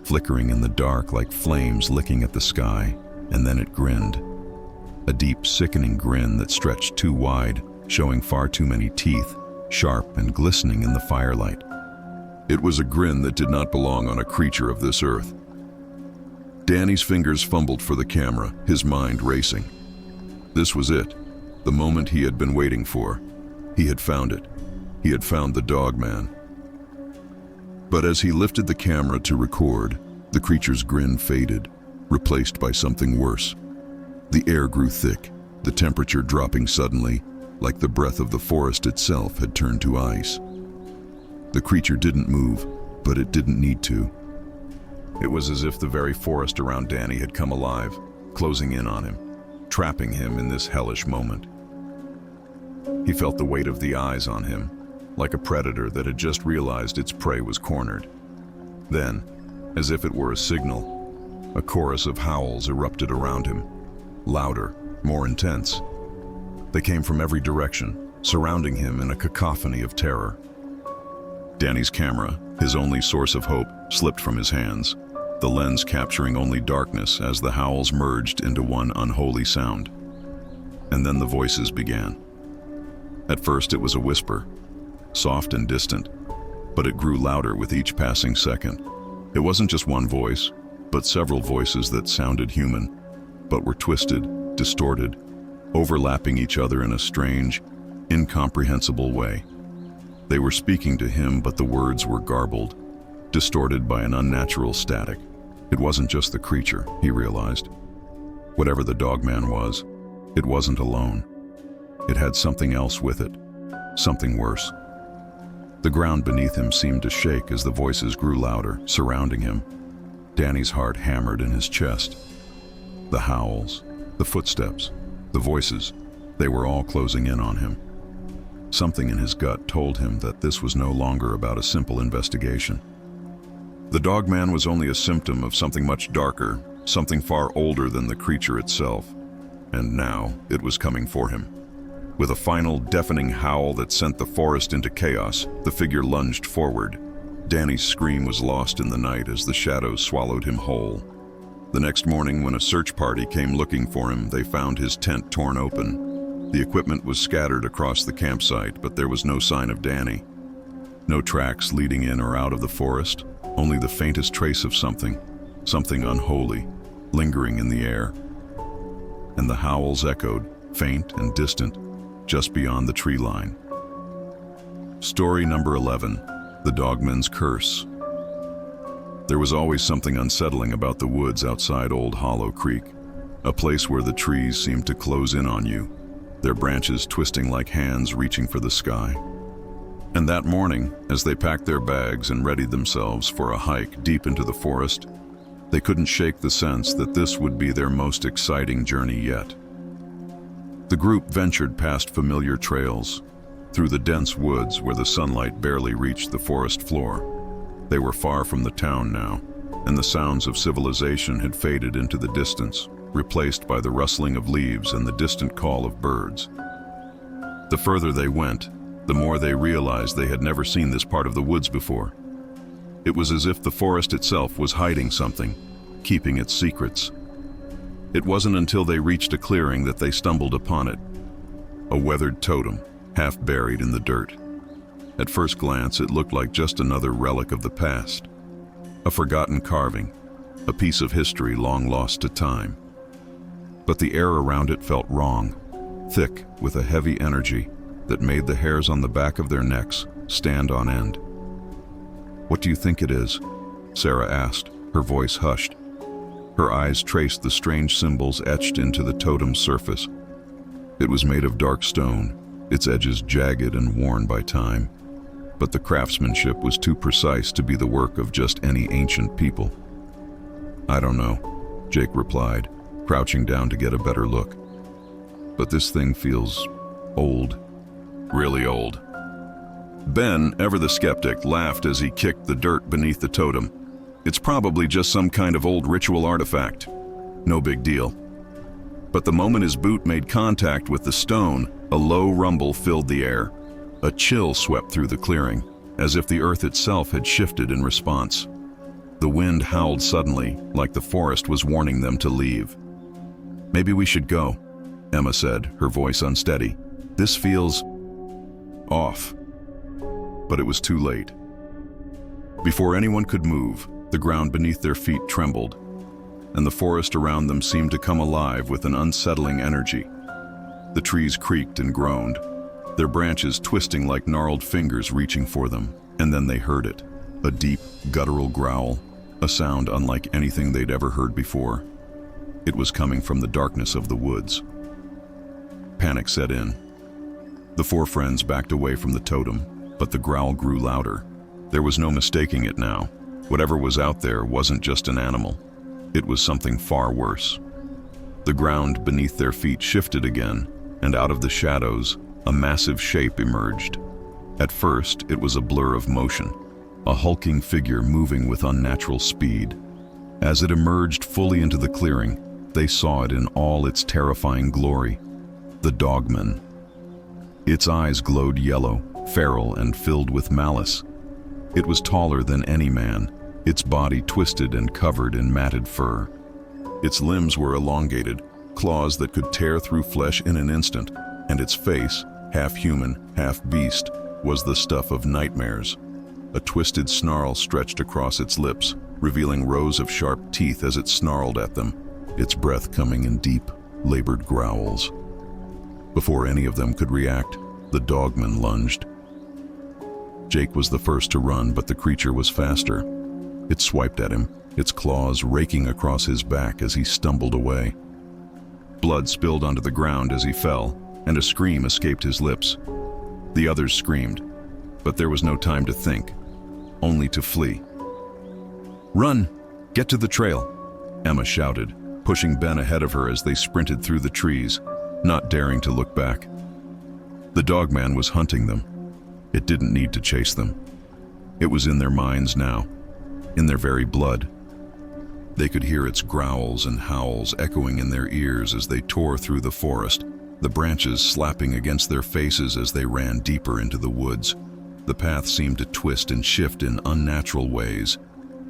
flickering in the dark like flames licking at the sky, and then it grinned. A deep, sickening grin that stretched too wide, showing far too many teeth, sharp and glistening in the firelight. It was a grin that did not belong on a creature of this earth. Danny's fingers fumbled for the camera, his mind racing. This was it, the moment he had been waiting for. He had found it. He had found the Dogman. But as he lifted the camera to record, the creature's grin faded, replaced by something worse. The air grew thick, the temperature dropping suddenly, like the breath of the forest itself had turned to ice. The creature didn't move, but it didn't need to. It was as if the very forest around Danny had come alive, closing in on him, trapping him in this hellish moment. He felt the weight of the eyes on him, like a predator that had just realized its prey was cornered. Then, as if it were a signal, a chorus of howls erupted around him, louder, more intense. They came from every direction, surrounding him in a cacophony of terror. Danny's camera, his only source of hope, slipped from his hands, the lens capturing only darkness as the howls merged into one unholy sound. And then the voices began. At first it was a whisper, soft and distant, but it grew louder with each passing second. It wasn't just one voice, but several voices that sounded human, but were twisted, distorted, overlapping each other in a strange, incomprehensible way. They were speaking to him, but the words were garbled, distorted by an unnatural static. It wasn't just the creature, he realized. Whatever the Dogman was, it wasn't alone. It had something else with it, something worse. The ground beneath him seemed to shake as the voices grew louder, surrounding him. Danny's heart hammered in his chest. The howls, the footsteps, the voices, they were all closing in on him. Something in his gut told him that this was no longer about a simple investigation. The Dogman was only a symptom of something much darker, something far older than the creature itself. And now it was coming for him. With a final deafening howl that sent the forest into chaos, the figure lunged forward. Danny's scream was lost in the night as the shadows swallowed him whole. The next morning, when a search party came looking for him, they found his tent torn open. The equipment was scattered across the campsite, but there was no sign of Danny. No tracks leading in or out of the forest, only the faintest trace of something unholy, lingering in the air. And the howls echoed, faint and distant, just beyond the tree line. Story number 11, The Dogman's Curse. There was always something unsettling about the woods outside Old Hollow Creek, a place where the trees seemed to close in on you, their branches twisting like hands reaching for the sky. And that morning, as they packed their bags and readied themselves for a hike deep into the forest, they couldn't shake the sense that this would be their most exciting journey yet. The group ventured past familiar trails, through the dense woods where the sunlight barely reached the forest floor. They were far from the town now, and the sounds of civilization had faded into the distance, replaced by the rustling of leaves and the distant call of birds. The further they went, the more they realized they had never seen this part of the woods before. It was as if the forest itself was hiding something, keeping its secrets. It wasn't until they reached a clearing that they stumbled upon it, a weathered totem, half buried in the dirt. At first glance, it looked like just another relic of the past, a forgotten carving, a piece of history long lost to time. But the air around it felt wrong, thick with a heavy energy that made the hairs on the back of their necks stand on end. "What do you think it is?" Sarah asked, her voice hushed. Her eyes traced the strange symbols etched into the totem's surface. It was made of dark stone, its edges jagged and worn by time. But the craftsmanship was too precise to be the work of just any ancient people. "I don't know," Jake replied, crouching down to get a better look. "But this thing feels old. Really old." Ben, ever the skeptic, laughed as he kicked the dirt beneath the totem. "It's probably just some kind of old ritual artifact. No big deal." But the moment his boot made contact with the stone, a low rumble filled the air. A chill swept through the clearing, as if the earth itself had shifted in response. The wind howled suddenly, like the forest was warning them to leave. "Maybe we should go," Emma said, her voice unsteady. "This feels off." but it was too late. Before anyone could move, the ground beneath their feet trembled, and the forest around them seemed to come alive with an unsettling energy. The trees creaked and groaned, their branches twisting like gnarled fingers reaching for them, and then they heard it, a deep, guttural growl, a sound unlike anything they'd ever heard before. It was coming from the darkness of the woods. Panic set in. The four friends backed away from the totem, but the growl grew louder. There was no mistaking it now. Whatever was out there wasn't just an animal. It was something far worse. The ground beneath their feet shifted again, and out of the shadows, a massive shape emerged. At first, it was a blur of motion, a hulking figure moving with unnatural speed. As it emerged fully into the clearing, they saw it in all its terrifying glory. The Dogman. Its eyes glowed yellow, feral, and filled with malice. It was taller than any man, its body twisted and covered in matted fur. Its limbs were elongated, claws that could tear through flesh in an instant, and its face, half human, half beast, was the stuff of nightmares. A twisted snarl stretched across its lips, revealing rows of sharp teeth as it snarled at them, its breath coming in deep, labored growls. Before any of them could react, the Dogman lunged. Jake was the first to run, but the creature was faster. It swiped at him, its claws raking across his back as he stumbled away. Blood spilled onto the ground as he fell, and a scream escaped his lips. The others screamed, but there was no time to think, only to flee. "Run! Get to the trail!" Emma shouted, pushing Ben ahead of her as they sprinted through the trees, not daring to look back. The Dogman was hunting them. It didn't need to chase them. It was in their minds now, in their very blood. They could hear its growls and howls echoing in their ears as they tore through the forest, the branches slapping against their faces as they ran deeper into the woods. The path seemed to twist and shift in unnatural ways,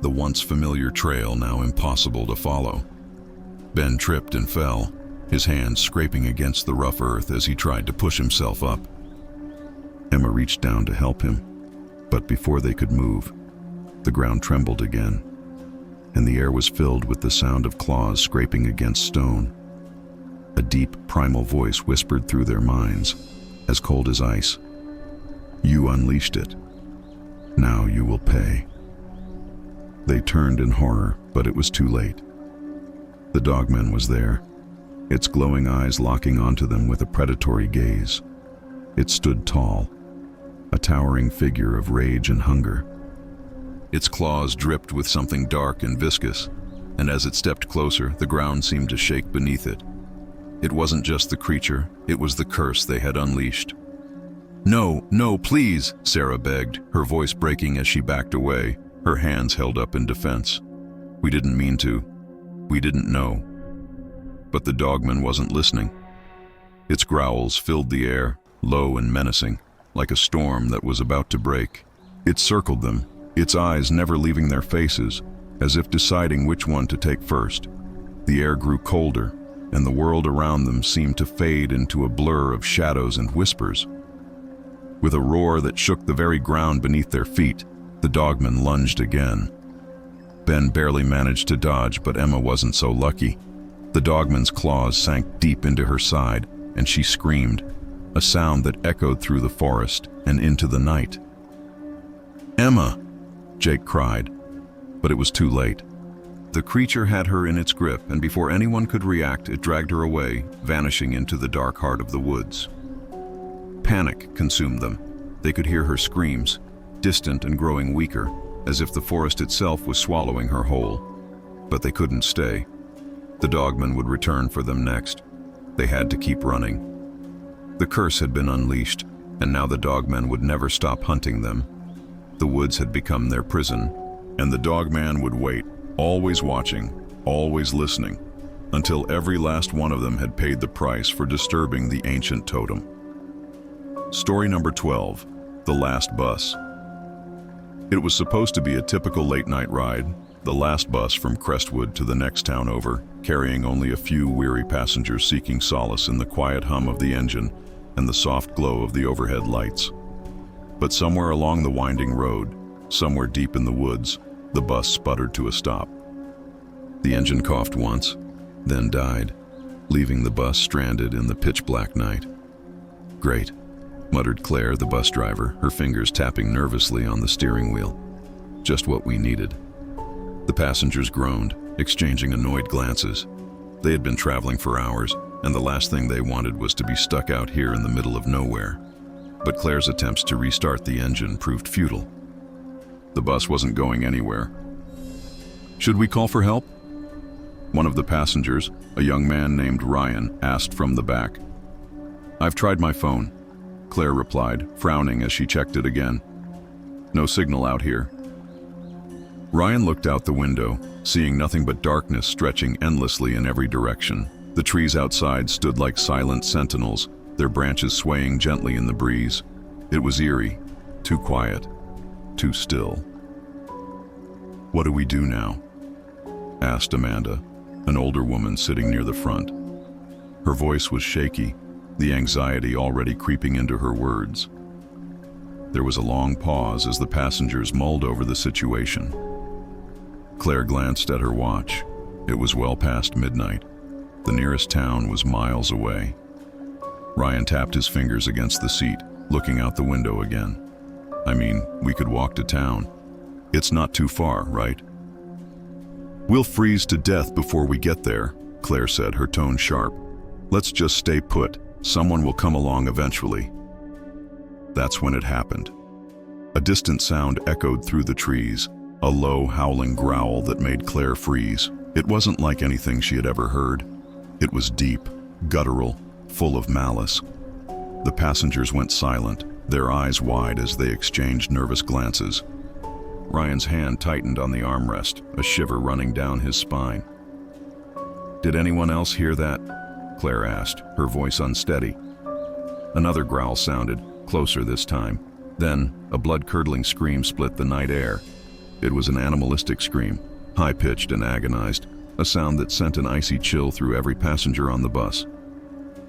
the once familiar trail now impossible to follow. Ben tripped and fell, his hands scraping against the rough earth as he tried to push himself up. Emma reached down to help him, but before they could move, the ground trembled again, and the air was filled with the sound of claws scraping against stone. A deep, primal voice whispered through their minds, as cold as ice. "You unleashed it. Now you will pay." They turned in horror, but it was too late. The Dogman was there, its glowing eyes locking onto them with a predatory gaze. It stood tall, a towering figure of rage and hunger. Its claws dripped with something dark and viscous, and as it stepped closer, the ground seemed to shake beneath it. It wasn't just the creature, it was the curse they had unleashed. "No, no, please," Sarah begged, her voice breaking as she backed away, her hands held up in defense. "We didn't mean to. We didn't know." But the Dogman wasn't listening. Its growls filled the air, low and menacing, like a storm that was about to break. It circled them, its eyes never leaving their faces, as if deciding which one to take first. The air grew colder, and the world around them seemed to fade into a blur of shadows and whispers. With a roar that shook the very ground beneath their feet, the Dogman lunged again. Ben barely managed to dodge, but Emma wasn't so lucky. The Dogman's claws sank deep into her side, and she screamed, a sound that echoed through the forest and into the night. "Emma!" Jake cried, but it was too late. The creature had her in its grip, and before anyone could react, it dragged her away, vanishing into the dark heart of the woods. Panic consumed them. They could hear her screams, distant and growing weaker, as if the forest itself was swallowing her whole. But they couldn't stay. The Dogman would return for them next. They had to keep running. The curse had been unleashed, and now the Dogman would never stop hunting them. The woods had become their prison, and the Dogman would wait, always watching, always listening, until every last one of them had paid the price for disturbing the ancient totem. Story number 12, The Last Bus. It was supposed to be a typical late-night ride, the last bus from Crestwood to the next town over, carrying only a few weary passengers seeking solace in the quiet hum of the engine and the soft glow of the overhead lights. But somewhere along the winding road, somewhere deep in the woods, the bus sputtered to a stop. The engine coughed once, then died, leaving the bus stranded in the pitch-black night. "Great," muttered Claire, the bus driver, her fingers tapping nervously on the steering wheel. "Just what we needed." The passengers groaned, exchanging annoyed glances. They had been traveling for hours, and the last thing they wanted was to be stuck out here in the middle of nowhere. But Claire's attempts to restart the engine proved futile. The bus wasn't going anywhere. "Should we call for help?" One of the passengers, a young man named Ryan, asked from the back. "I've tried my phone," Claire replied, frowning as she checked it again. "No signal out here." Ryan looked out the window, seeing nothing but darkness stretching endlessly in every direction. The trees outside stood like silent sentinels, their branches swaying gently in the breeze. It was eerie, too quiet, too still. "What do we do now?" asked Amanda, an older woman sitting near the front. Her voice was shaky, the anxiety already creeping into her words. There was a long pause as the passengers mulled over the situation. Claire glanced at her watch. It was well past midnight. The nearest town was miles away. Ryan tapped his fingers against the seat, looking out the window again. "I mean, we could walk to town. It's not too far, right?" "We'll freeze to death before we get there," Claire said, her tone sharp. "Let's just stay put. Someone will come along eventually." That's when it happened. A distant sound echoed through the trees, a low, howling growl that made Claire freeze. It wasn't like anything she had ever heard. It was deep, guttural, full of malice. The passengers went silent, their eyes wide as they exchanged nervous glances. Ryan's hand tightened on the armrest, a shiver running down his spine. "Did anyone else hear that?" Claire asked, her voice unsteady. Another growl sounded, closer this time. Then, a blood-curdling scream split the night air. It was an animalistic scream, high-pitched and agonized, a sound that sent an icy chill through every passenger on the bus.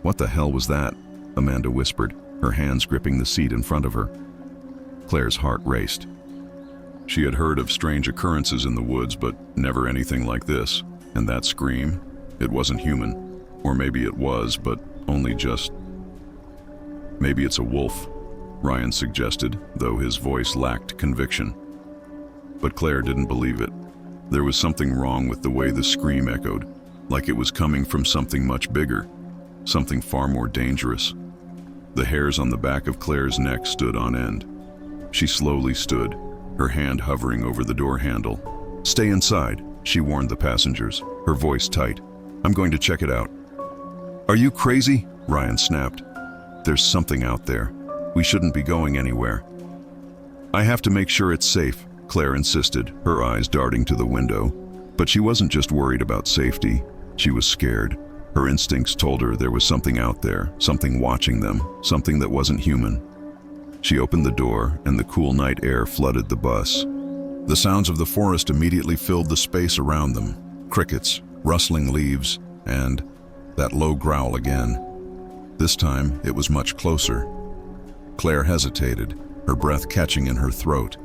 "What the hell was that?" Amanda whispered, her hands gripping the seat in front of her. Claire's heart raced. She had heard of strange occurrences in the woods, but never anything like this. And that scream, it wasn't human. Or maybe it was, but only just... "Maybe it's a wolf," Ryan suggested, though his voice lacked conviction. But Claire didn't believe it. There was something wrong with the way the scream echoed, like it was coming from something much bigger, something far more dangerous. The hairs on the back of Claire's neck stood on end. She slowly stood, her hand hovering over the door handle. "Stay inside," she warned the passengers, her voice tight. "I'm going to check it out." "Are you crazy?" Ryan snapped. "There's something out there. We shouldn't be going anywhere." "I have to make sure it's safe," Claire insisted, her eyes darting to the window. But she wasn't just worried about safety. She was scared. Her instincts told her there was something out there, something watching them, something that wasn't human. She opened the door, and the cool night air flooded the bus. The sounds of the forest immediately filled the space around them. Crickets, rustling leaves, and that low growl again. This time, it was much closer. Claire hesitated, her breath catching in her throat.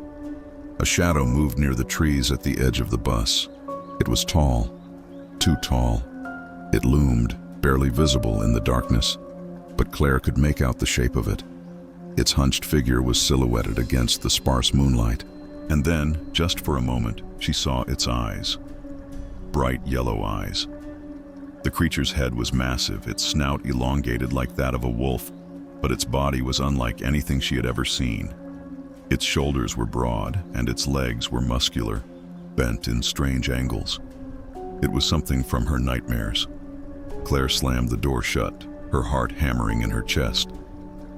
A shadow moved near the trees at the edge of the bus. It was tall, too tall. It loomed, barely visible in the darkness, but Claire could make out the shape of it. Its hunched figure was silhouetted against the sparse moonlight. And then, just for a moment, she saw its eyes. Bright yellow eyes. The creature's head was massive, its snout elongated like that of a wolf, but its body was unlike anything she had ever seen. Its shoulders were broad, and its legs were muscular, bent in strange angles. It was something from her nightmares. Claire slammed the door shut, her heart hammering in her chest.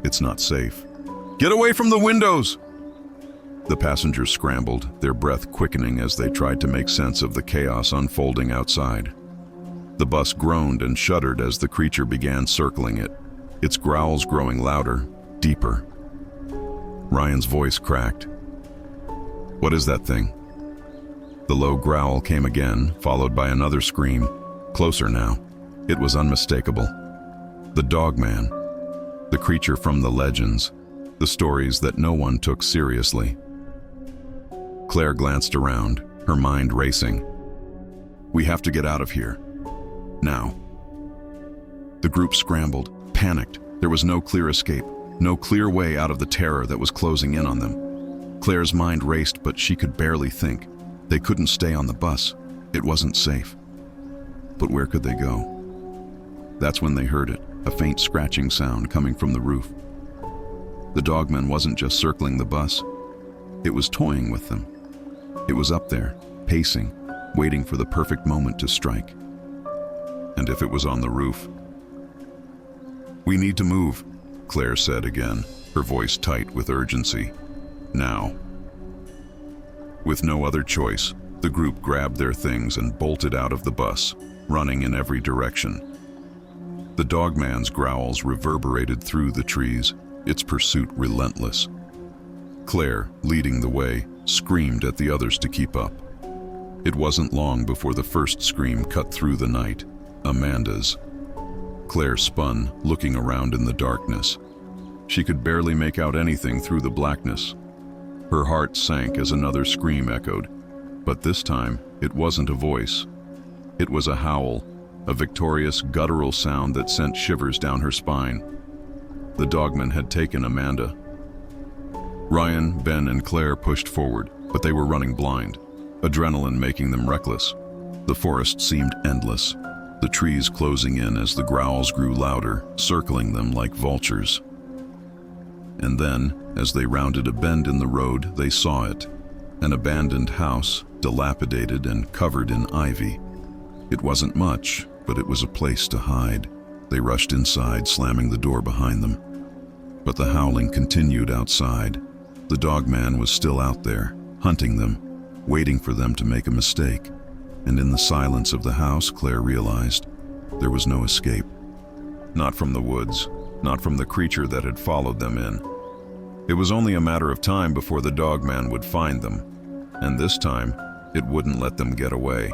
"It's not safe." "Get away from the windows!" The passengers scrambled, their breath quickening as they tried to make sense of the chaos unfolding outside. The bus groaned and shuddered as the creature began circling it, its growls growing louder, deeper. Ryan's voice cracked. "What is that thing?" The low growl came again, followed by another scream, closer now. It was unmistakable. The Dogman, the creature from the legends. The stories that no one took seriously. Claire glanced around, her mind racing. We have to get out of here. Now. The group scrambled, panicked. There was no clear escape, no clear way out of the terror that was closing in on them. Claire's mind raced, but she could barely think. They couldn't stay on the bus. It wasn't safe. But where could they go? That's when they heard it, a faint scratching sound coming from the roof. The dogman wasn't just circling the bus. It was toying with them. It was up there, pacing, waiting for the perfect moment to strike. And if it was on the roof? We need to move, Claire said again, her voice tight with urgency. Now. With no other choice, the group grabbed their things and bolted out of the bus, running in every direction. The dogman's growls reverberated through the trees, its pursuit relentless. Claire, leading the way, screamed at the others to keep up. It wasn't long before the first scream cut through the night, Amanda's. Claire spun, looking around in the darkness. She could barely make out anything through the blackness. Her heart sank as another scream echoed, but this time it wasn't a voice. It was a howl, a victorious, guttural sound that sent shivers down her spine. The dogman had taken Amanda. Ryan, Ben, and Claire pushed forward, but they were running blind, adrenaline making them reckless. The forest seemed endless, the trees closing in as the growls grew louder, circling them like vultures. And then, as they rounded a bend in the road, they saw it, an abandoned house, dilapidated and covered in ivy. It wasn't much, but it was a place to hide. They rushed inside, slamming the door behind them. But the howling continued outside. The dogman was still out there, hunting them, waiting for them to make a mistake. And in the silence of the house, Claire realized there was no escape. Not from the woods, not from the creature that had followed them in. It was only a matter of time before the dogman would find them, and this time, it wouldn't let them get away.